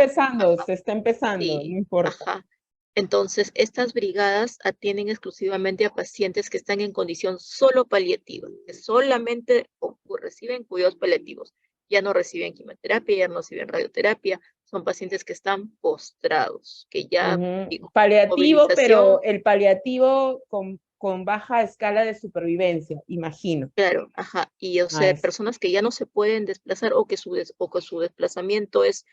se está empezando, no sí, importa. ajá. Entonces, estas brigadas atienden exclusivamente a pacientes que están en condición solo paliativa, que solamente reciben cuidados paliativos. Ya no reciben quimioterapia, ya no reciben radioterapia, son pacientes que están postrados, que ya, Ujú. digo, Paliativo, pero movilización, el paliativo con baja escala de supervivencia, imagino. claro, ajá. Y o Ah, sea, personas que ya no se pueden desplazar o o que su desplazamiento es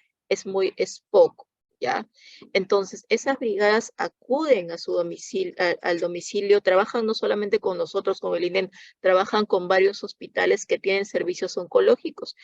poco, ¿ya? Entonces, esas brigadas acuden a su domicilio, al domicilio, trabajan no solamente con nosotros, con el INEM, trabajan con varios hospitales que tienen servicios oncológicos.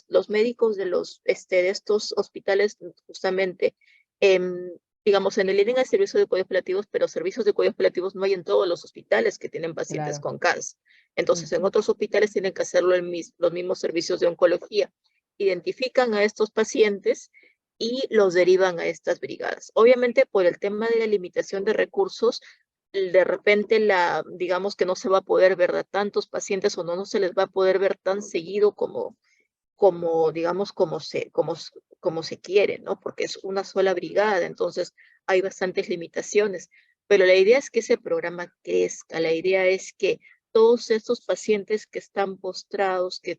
Los médicos de estos hospitales, justamente, em, digamos, en el INEM hay servicios de cuidados paliativos, pero servicios de cuidados paliativos no hay en todos los hospitales que tienen pacientes claro. con cáncer. Entonces, en Ujú, otros hospitales tienen que hacerlo los mismos servicios de oncología. Identifican a estos pacientes y los derivan a estas brigadas. Obviamente, por el tema de la limitación de recursos, de repente digamos que no se va a poder ver a tantos pacientes, o no se les va a poder ver tan seguido digamos, como se quiere, ¿no? Porque es una sola brigada, entonces hay bastantes limitaciones. Pero la idea es que ese programa crezca, la idea es que todos estos pacientes que están postrados, que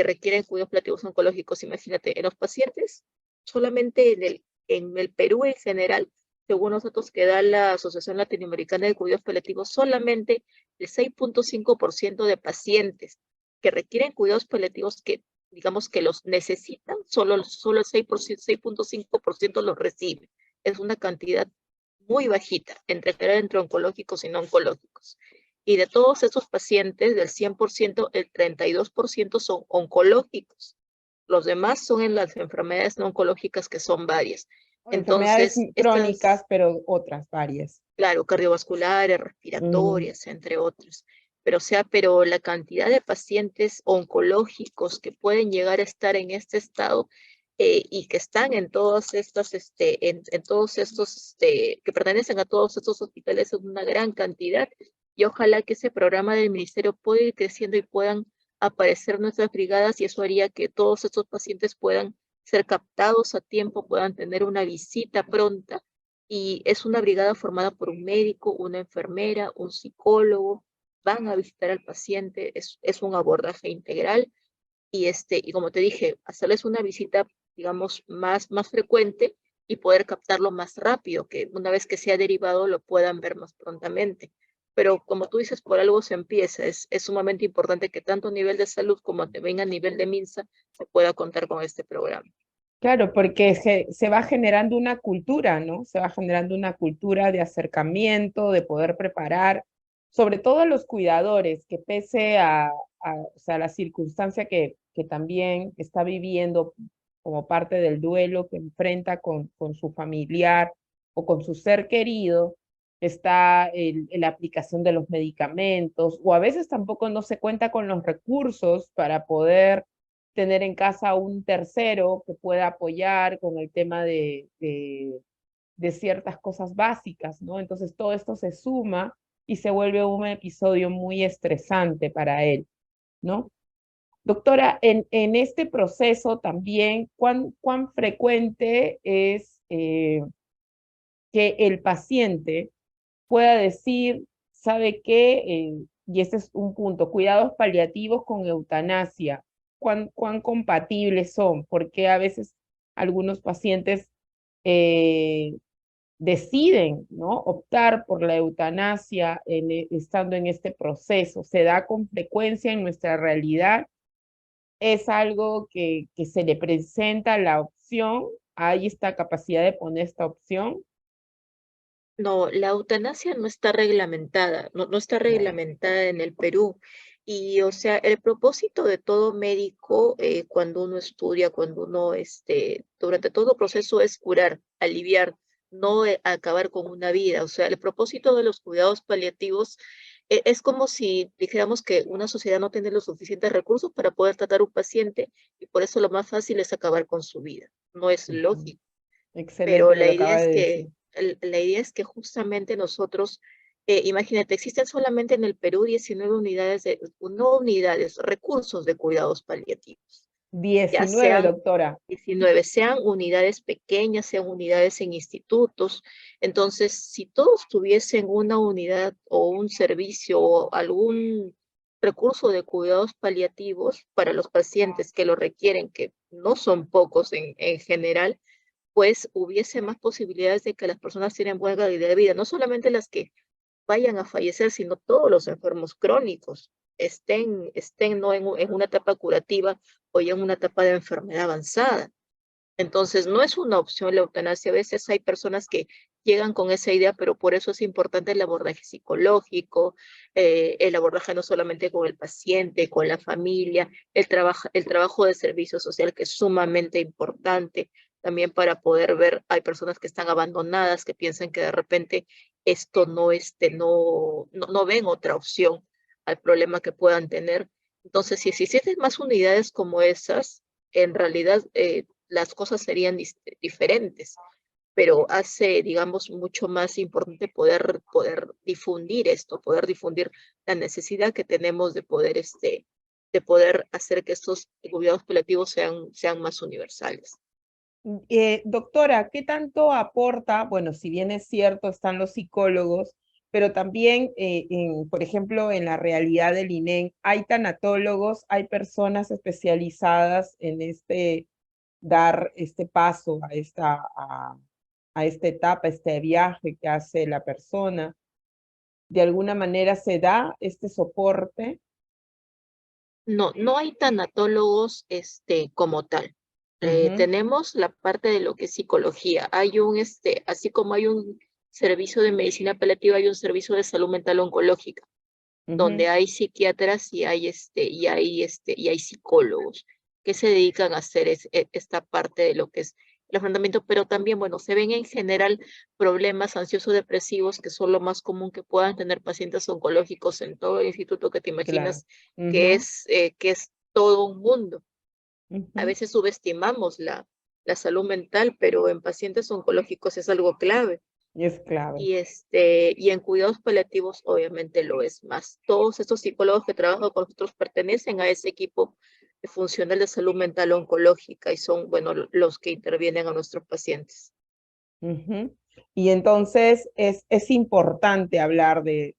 requieren cuidados paliativos oncológicos, imagínate, en los pacientes, solamente en el Perú en general, según los datos que da la Asociación Latinoamericana de Cuidados Paliativos, solamente el 6.5% de pacientes que requieren cuidados paliativos, que digamos que los necesitan, solo el 6.5% los recibe. Es una cantidad muy bajita, entre oncológicos y no oncológicos. Y de todos esos pacientes, del 100%, el 32% son oncológicos. Los demás son en las enfermedades no oncológicas, que son varias. O enfermedades Entonces, crónicas, estas, pero otras varias. claro, cardiovasculares, Ujú. respiratorias, entre otros. Pero la cantidad de pacientes oncológicos que pueden llegar a estar en este estado y que están en todos estos, en todos estos, que pertenecen a todos estos hospitales es una gran cantidad. Y ojalá que ese programa del ministerio pueda ir creciendo y puedan aparecer nuestras brigadas y eso haría que todos estos pacientes puedan ser captados a tiempo, puedan tener una visita pronta y es una brigada formada por un médico, una enfermera, un psicólogo, van a visitar al paciente, es un abordaje integral y como te dije, hacerles una visita, digamos, más frecuente y poder captarlo más rápido, que una vez que sea derivado lo puedan ver más prontamente. Pero como tú dices, por algo se empieza, es sumamente importante que tanto a nivel de salud como también a nivel de MINSA se pueda contar con este programa. Claro, porque se va generando una cultura, ¿no? Se va generando una cultura de acercamiento, de poder preparar, sobre todo a los cuidadores, que pese o sea, la circunstancia que también está viviendo como parte del duelo que enfrenta con su familiar o con su ser querido, está la aplicación de los medicamentos, o a veces tampoco no se cuenta con los recursos para poder tener en casa un tercero que pueda apoyar con el tema de ciertas cosas básicas, ¿no? Entonces todo esto se suma y se vuelve un episodio muy estresante para él, ¿no? Doctora, en este proceso también, ¿cuán frecuente es que el paciente pueda decir, ¿sabe qué? Y este es un punto, cuidados paliativos con eutanasia, ¿cuán compatibles son? Porque a veces algunos pacientes eh, deciden, ¿no? Optar por la eutanasia estando en este proceso. Se da con frecuencia en nuestra realidad. Es algo que se le presenta la opción, hay esta capacidad de poner esta opción. No, la eutanasia no está reglamentada, no está Claro. reglamentada en el Perú. Y, o sea, el propósito de todo médico, cuando uno estudia, cuando uno, durante todo proceso es curar, aliviar, no acabar con una vida. O sea, el propósito de los cuidados paliativos es como si dijéramos que una sociedad no tiene los suficientes recursos para poder tratar a un paciente y por eso lo más fácil es acabar con su vida. No es Ujú. lógico, pero Excelente lo que acaba de decir. la idea es que justamente nosotros, imagínate, existen solamente en el Perú 19 unidades, no unidades, recursos de cuidados paliativos, ya 19, sean doctora. 19, sean unidades pequeñas, sean unidades en institutos. Entonces, si todos tuviesen una unidad o un servicio o algún recurso de cuidados paliativos para los pacientes que lo requieren, que no son pocos en general, pues hubiese más posibilidades de que las personas tienen buena calidad de vida, no solamente las que vayan a fallecer, sino todos los enfermos crónicos, estén no en una etapa curativa o ya en una etapa de enfermedad avanzada. Entonces, no es una opción la eutanasia. A veces hay personas que llegan con esa idea, pero por eso es importante el abordaje psicológico, el abordaje no solamente con el paciente, con la familia, el trabajo de servicio social, que es sumamente importante también para poder ver, hay personas que están abandonadas, que piensan que de repente esto no ven otra opción al problema que puedan tener. Entonces, si existieran más unidades como esas, en realidad las cosas serían diferentes, pero hace, digamos, mucho más importante poder difundir esto, poder difundir la necesidad que tenemos de poder hacer que estos cuidados paliativos sean más universales. Doctora, ¿qué tanto aporta? Bueno, si bien es cierto, están los psicólogos, pero también, por ejemplo, en la realidad del INEM, hay tanatólogos, hay personas especializadas en dar este paso a esta etapa, este viaje que hace la persona. De alguna manera se da este soporte. No hay tanatólogos como tal. Ujú, Tenemos la parte de lo que es psicología. Así como hay un servicio de medicina paliativa, hay un servicio de salud mental oncológica, ujú. donde hay psiquiatras y hay psicólogos que se dedican a hacer esta parte de lo que es. el afrontamiento, pero también, bueno, se ven en general problemas ansioso-depresivos que son lo más común que puedan tener pacientes oncológicos en todo el instituto que te Claro. imaginas, Ujú, que es todo un mundo. A ujú. veces subestimamos la salud mental, pero en pacientes oncológicos es algo clave. Es clave. Y en cuidados paliativos obviamente lo es más. Todos estos psicólogos que trabajan con nosotros pertenecen a ese equipo funcional de salud mental oncológica y son, bueno, los que intervienen a nuestros pacientes. Ujú. Y entonces es importante hablar de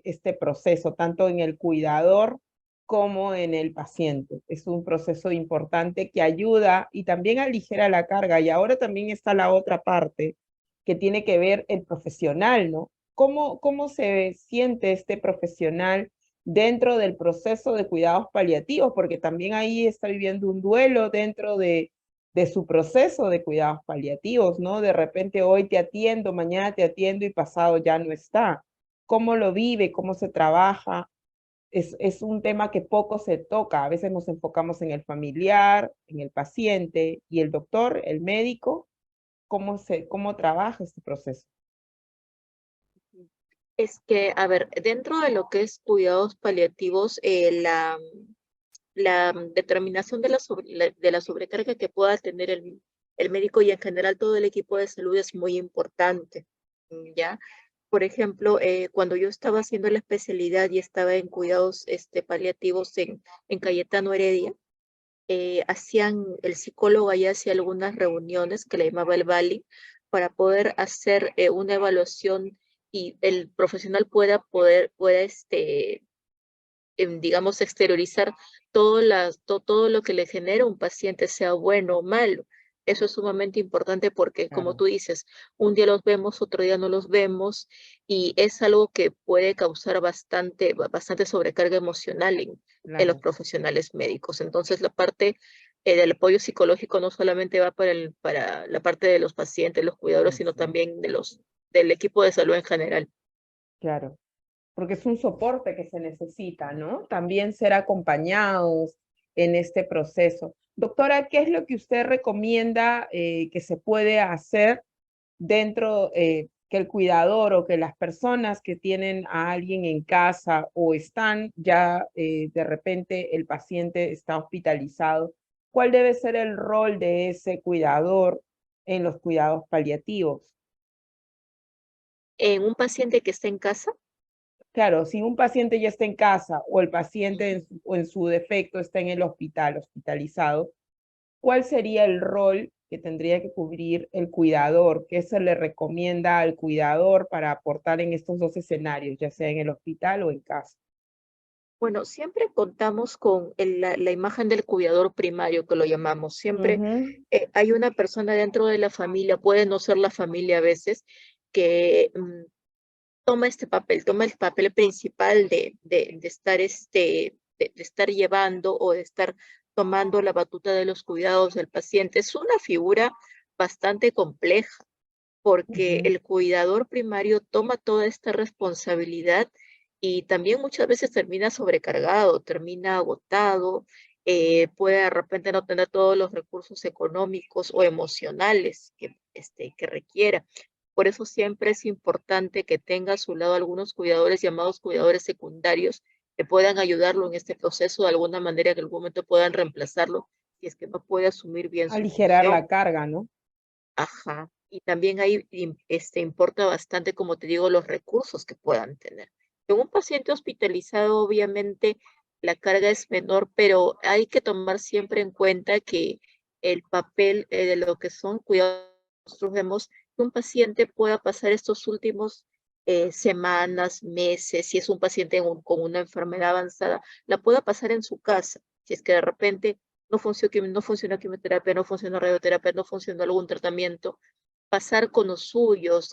este proceso, tanto en el cuidador como en el paciente. Es un proceso importante que ayuda y también aligera la carga. Y ahora también está la otra parte que tiene que ver el profesional, ¿no? ¿Cómo se siente este profesional dentro del proceso de cuidados paliativos? Porque también ahí está viviendo un duelo dentro de su proceso de cuidados paliativos, ¿no? De repente hoy te atiendo, mañana te atiendo y pasado ya no está. ¿Cómo lo vive? ¿Cómo se trabaja? Es un tema que poco se toca. A veces nos enfocamos en el familiar, en el paciente y el doctor, el médico, cómo trabaja este proceso. Es que, a ver, dentro de lo que es cuidados paliativos, la determinación de la sobrecarga que pueda tener el médico y en general todo el equipo de salud es muy importante, ¿ya? Por ejemplo, cuando yo estaba haciendo la especialidad y estaba en cuidados paliativos en Cayetano Heredia, el psicólogo allá hacía algunas reuniones que le llamaba el Bali para poder hacer una evaluación y el profesional pueda digamos, exteriorizar todo lo que le genera un paciente, sea bueno o malo. Eso es sumamente importante porque, como Claro, tú dices, un día los vemos, otro día no los vemos, y es algo que puede causar bastante sobrecarga emocional en los claro, profesionales médicos. Entonces, la parte del apoyo psicológico no solamente va para la parte de los pacientes, los cuidadores, sino así es, también del equipo de salud en general. claro. Porque es un soporte que se necesita, ¿no? También ser acompañados en este proceso. Doctora, ¿qué es lo que usted recomienda que se puede hacer dentro, que el cuidador o que las personas que tienen a alguien en casa o están ya de repente el paciente está hospitalizado? ¿Cuál debe ser el rol de ese cuidador en los cuidados paliativos? En un paciente que está en casa, Claro, si un paciente ya está en casa o el paciente o en su defecto está en el hospital, hospitalizado, ¿cuál sería el rol que tendría que cubrir el cuidador? ¿Qué se le recomienda al cuidador para aportar en estos dos escenarios, ya sea en el hospital o en casa? bueno, siempre contamos con la imagen del cuidador primario, que lo llamamos. Siempre Ujú, hay una persona dentro de la familia, puede no ser la familia a veces, que toma el papel principal de estar, de estar llevando o de estar tomando la batuta de los cuidados del paciente. Es una figura bastante compleja porque ujú. el cuidador primario toma toda esta responsabilidad y también muchas veces termina sobrecargado, termina agotado, puede de repente no tener todos los recursos económicos o emocionales que requiera. Por eso siempre es importante que tenga a su lado algunos cuidadores llamados cuidadores secundarios que puedan ayudarlo en este proceso de alguna manera, que en algún momento puedan reemplazarlo si es que no puede asumir bien su Aligerar función. la carga, ¿no? Ajá. Y también ahí importa bastante, como te digo, los recursos que puedan tener. En un paciente hospitalizado, obviamente, la carga es menor, pero hay que tomar siempre en cuenta que el papel de lo que son cuidados, nosotros vemos que un paciente pueda pasar estos últimos semanas, meses, si es un paciente con una enfermedad avanzada, la pueda pasar en su casa. Si es que de repente no funcionó quimioterapia, no funcionó radioterapia, no funcionó algún tratamiento, pasar con los suyos,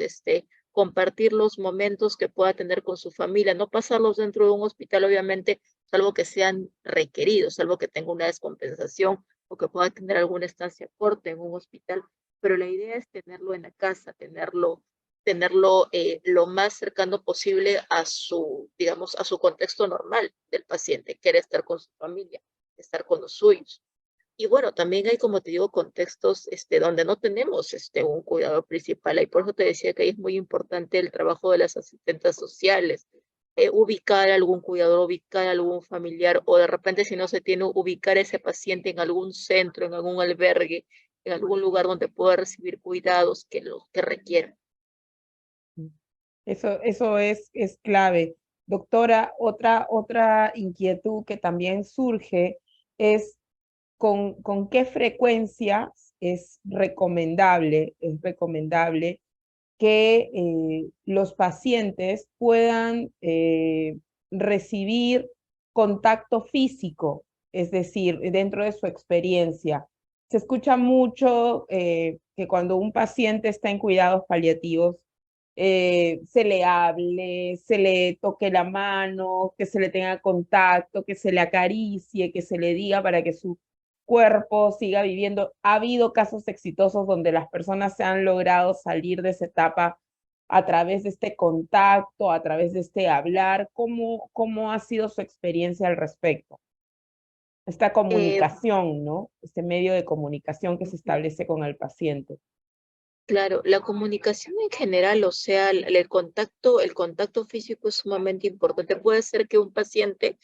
compartir los momentos que pueda tener con su familia, no pasarlos dentro de un hospital, obviamente, salvo que sean requeridos, salvo que tenga una descompensación o que pueda tener alguna estancia corta en un hospital, pero la idea es tenerlo en la casa, tenerlo lo más cercano posible a digamos, a su contexto normal del paciente, quiere estar con su familia, estar con los suyos. Y bueno, también hay, como te digo, contextos donde no tenemos un cuidador principal. Y por eso te decía que ahí es muy importante el trabajo de las asistentes sociales. Ubicar algún cuidador, ubicar algún familiar, o de repente, si no se tiene, ubicar ese paciente en algún centro, en algún albergue, en algún lugar donde pueda recibir cuidados que lo que requiera. Eso es clave. Doctora, otra inquietud que también surge es con qué frecuencia es recomendable que los pacientes puedan recibir contacto físico, es decir, dentro de su experiencia. Se escucha mucho que cuando un paciente está en cuidados paliativos, se le hable, se le toque la mano, que se le tenga contacto, que se le acaricie, que se le diga para que su cuerpo siga viviendo. Ha habido casos exitosos donde las personas se han logrado salir de esa etapa a través de este contacto, a través de este hablar. ¿Cómo ha sido su experiencia al respecto? Esta Eh, comunicación, ¿no? Este medio de comunicación que se establece con el paciente. Claro, la comunicación en general, o sea, el contacto físico es sumamente importante. Puede ser que un paciente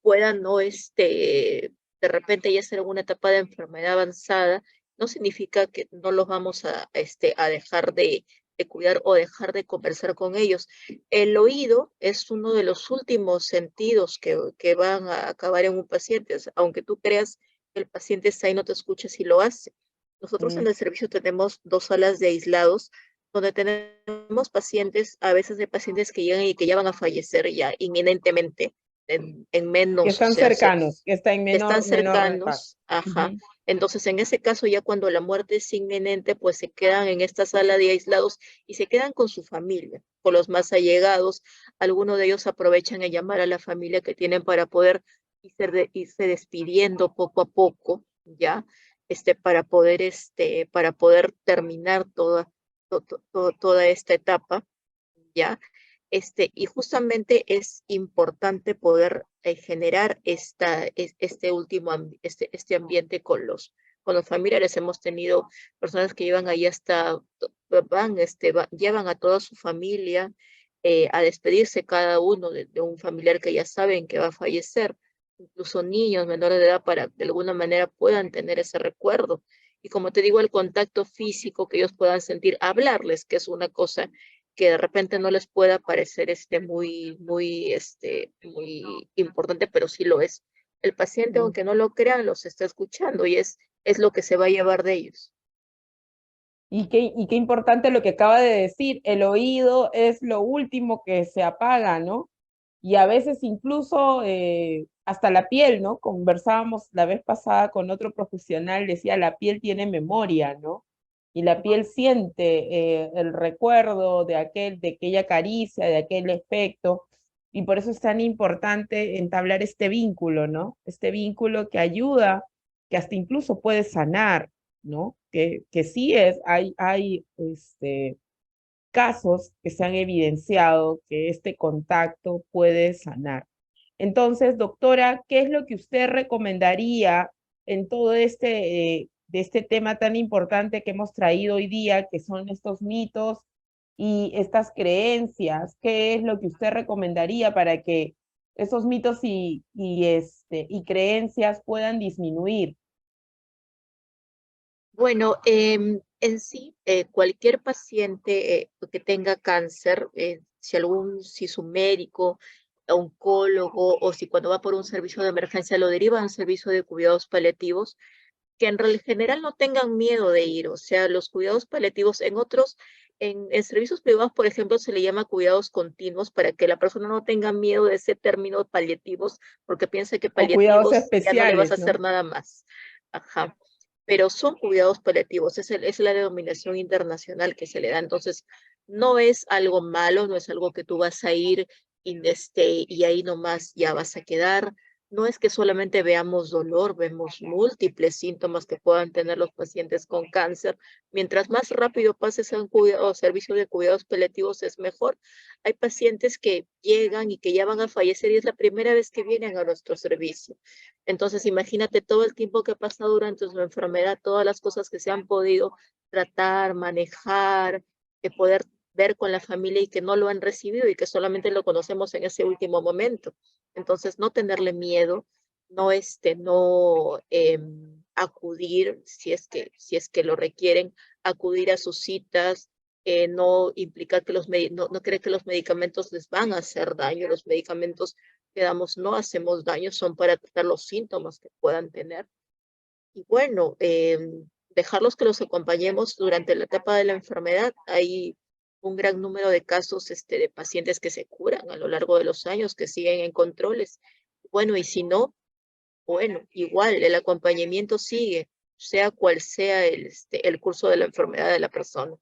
pueda no, de repente ya ser en una etapa de enfermedad avanzada, no significa que no los vamos a dejar de cuidar o dejar de conversar con ellos. El oído es uno de los últimos sentidos que van a acabar en un paciente. O sea, aunque tú creas que el paciente está ahí, no te escucha si lo hace. Nosotros en Mm. el servicio tenemos 2 salas de aislados donde tenemos pacientes, a veces de pacientes que llegan y que ya van a fallecer ya inminentemente, en Que menos, o están sea, cercanos, que está en están menor reparto. cercanos, ajá. Ujú. Entonces, en ese caso, ya cuando la muerte es inminente, pues se quedan en esta sala de aislados y se quedan con su familia, con los más allegados. Algunos de ellos aprovechan en llamar a la familia que tienen para poder irse despidiendo poco a poco, ¿ya? Para poder terminar toda esta etapa, ¿ya? Y justamente es importante poder generar este ambiente con los familiares. Hemos tenido personas que llevan ahí llevan a toda su familia a despedirse cada uno de un familiar que ya saben que va a fallecer, incluso niños menores de edad para que de alguna manera puedan tener ese recuerdo. Y como te digo, el contacto físico que ellos puedan sentir, hablarles, que es una cosa que de repente no les pueda parecer muy importante, pero sí lo es. El paciente, Mm. aunque no lo crean, los está escuchando y es lo que se va a llevar de ellos. Y qué importante lo que acaba de decir, el oído es lo último que se apaga, ¿no? Y a veces incluso hasta la piel, ¿no? Conversábamos la vez pasada con otro profesional, decía, la piel tiene memoria, ¿no? Y la piel siente el recuerdo de aquella caricia, de aquel efecto, y por eso es tan importante entablar este vínculo, ¿no? Este vínculo que ayuda, que hasta incluso puede sanar, ¿no? Que sí hay casos que se han evidenciado que este contacto puede sanar. Entonces, doctora, ¿qué es lo que usted recomendaría en todo de este tema tan importante que hemos traído hoy día, que son estos mitos y estas creencias? ¿Qué es lo que usted recomendaría para que esos mitos y creencias puedan disminuir? Bueno, en sí, cualquier paciente que tenga cáncer, si su médico, oncólogo, o si cuando va por un servicio de emergencia lo deriva a un servicio de cuidados paliativos, que general no tengan miedo de ir. O sea, los cuidados paliativos en servicios privados, por ejemplo, se le llama cuidados continuos para que la persona no tenga miedo de ese término paliativos, porque piensa que O cuidados paliativos ya no le vas a especiales, hacer ¿no? nada más. Ajá. Pero son cuidados paliativos, es la denominación internacional que se le da. Entonces, no es algo malo, no es algo que tú vas a ir y ahí nomás ya vas a quedar. no es que solamente veamos dolor, vemos múltiples síntomas que puedan tener los pacientes con cáncer. Mientras más rápido pases a un servicio de cuidados paliativos es mejor. Hay pacientes que llegan y que ya van a fallecer y es la primera vez que vienen a nuestro servicio. Entonces, imagínate todo el tiempo que ha pasado durante su enfermedad, todas las cosas que se han podido tratar, manejar, poder ver con la familia y que no lo han recibido y que solamente lo conocemos en ese último momento. Entonces, no tenerle miedo, no acudir si es que lo requieren, acudir a sus citas, no implicar que no creer que los medicamentos les van a hacer daño. Los medicamentos que damos no hacemos daño, son para tratar los síntomas que puedan tener. Y bueno, dejarlos que los acompañemos durante la etapa de la enfermedad. Hay un gran número de casos de pacientes que se curan a lo largo de los años, que siguen en controles. Bueno, y si no, bueno, igual el acompañamiento sigue, sea cual sea el curso de la enfermedad de la persona.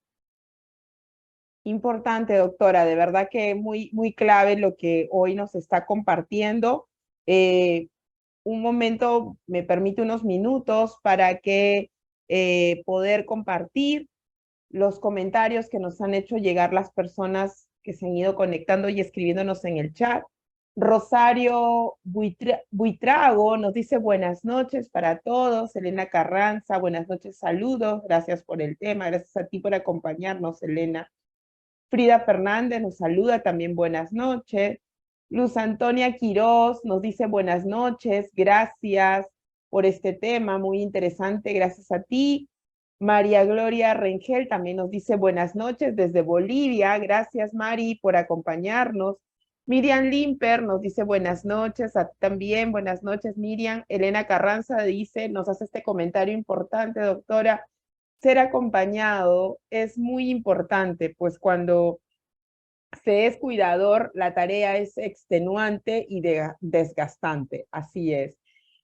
Importante, doctora, de verdad que muy clave lo que hoy nos está compartiendo. Un momento, me permite unos minutos para que poder compartir los comentarios que nos han hecho llegar las personas que se han ido conectando y escribiéndonos en el chat. Rosario Buitrago nos dice buenas noches para todos. Elena Carranza, buenas noches, saludos. Gracias por el tema, gracias a ti por acompañarnos, Elena. Frida Fernández nos saluda también, buenas noches. Luz Antonia Quiroz nos dice buenas noches, gracias por este tema, muy interesante, gracias a ti. María Gloria Rengel también nos dice buenas noches desde Bolivia, gracias Mari por acompañarnos. Miriam Limper nos dice buenas noches, a ti también, buenas noches Miriam. Elena Carranza dice, nos hace este comentario importante, doctora, ser acompañado es muy importante, pues cuando se es cuidador, la tarea es extenuante y desgastante, así es.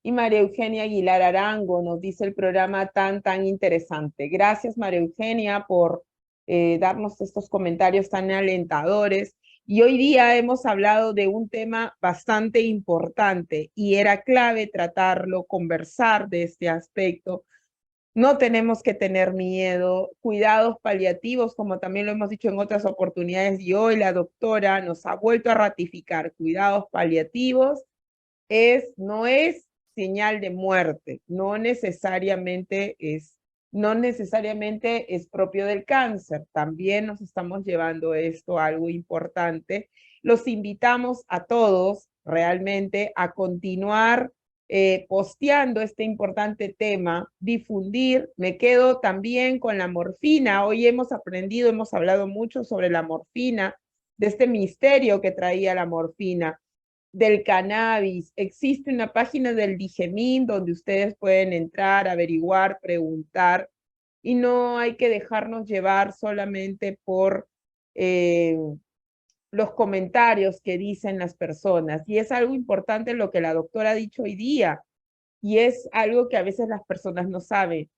Y María Eugenia Aguilar Arango nos dice el programa tan interesante. Gracias, María Eugenia, por darnos estos comentarios tan alentadores. Y hoy día hemos hablado de un tema bastante importante y era clave tratarlo, conversar de este aspecto. No tenemos que tener miedo. Cuidados paliativos, como también lo hemos dicho en otras oportunidades, y hoy la doctora nos ha vuelto a ratificar, cuidados paliativos no es señal de muerte, no necesariamente es propio del cáncer. También nos estamos llevando esto a algo importante. Los invitamos a todos realmente a continuar posteando este importante tema, difundir. Me quedo también con la morfina. Hoy hemos aprendido, hemos hablado mucho sobre la morfina, de este misterio que traía la morfina, del cannabis. Existe una página del Digemín donde ustedes pueden entrar, averiguar, preguntar, y no hay que dejarnos llevar solamente por los comentarios que dicen las personas. Y es algo importante lo que la doctora ha dicho hoy día, y es algo que a veces las personas no saben.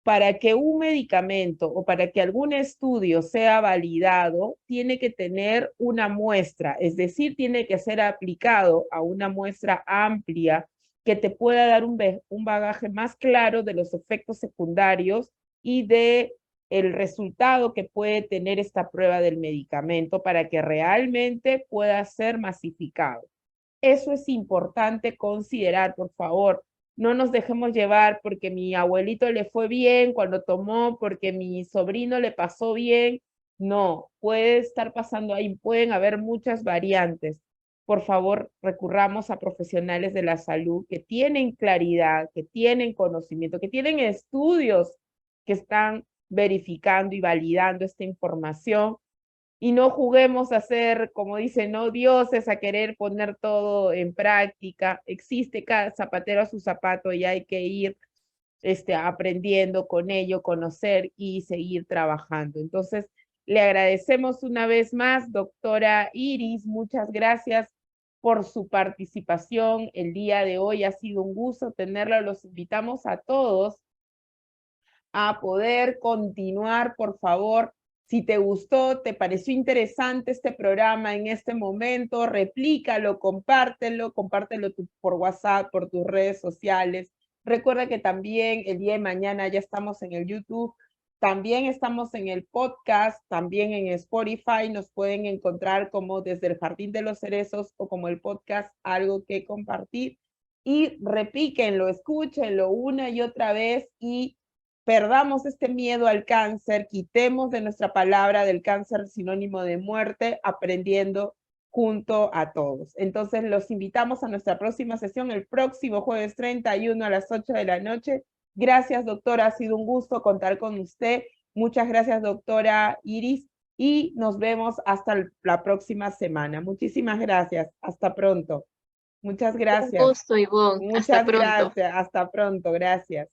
Para que un medicamento o para que algún estudio sea validado, tiene que tener una muestra, es decir, tiene que ser aplicado a una muestra amplia que te pueda dar un bagaje más claro de los efectos secundarios y de el resultado que puede tener esta prueba del medicamento para que realmente pueda ser masificado. Eso es importante considerar, por favor. No nos dejemos llevar porque mi abuelito le fue bien cuando tomó, porque mi sobrino le pasó bien. No, puede estar pasando ahí, pueden haber muchas variantes. Por favor, recurramos a profesionales de la salud que tienen claridad, que tienen conocimiento, que tienen estudios que están verificando y validando esta información, y no juguemos a ser, como dicen, no dioses, a querer poner todo en práctica. Existe cada zapatero a su zapato y hay que ir aprendiendo con ello, conocer y seguir trabajando. Entonces, le agradecemos una vez más, doctora Iris, muchas gracias por su participación el día de hoy. Ha sido un gusto tenerla. Los invitamos a todos a poder continuar, por favor. Si te gustó, te pareció interesante este programa en este momento, replícalo, compártelo por WhatsApp, por tus redes sociales. Recuerda que también el día de mañana ya estamos en el YouTube, también estamos en el podcast, también en Spotify, nos pueden encontrar como Desde el Jardín de los Cerezos o como el podcast Algo que Compartir. Y repíquenlo, escúchenlo una y otra vez y perdamos este miedo al cáncer, quitemos de nuestra palabra del cáncer sinónimo de muerte, aprendiendo junto a todos. Entonces los invitamos a nuestra próxima sesión el próximo jueves 31 a las 8 de la noche. Gracias, doctora, ha sido un gusto contar con usted. Muchas gracias, doctora Iris, y nos vemos hasta la próxima semana. Muchísimas gracias. Hasta pronto. Muchas Un gracias. gusto, Ivonne. Hasta Muchas pronto. gracias. Hasta pronto. Gracias.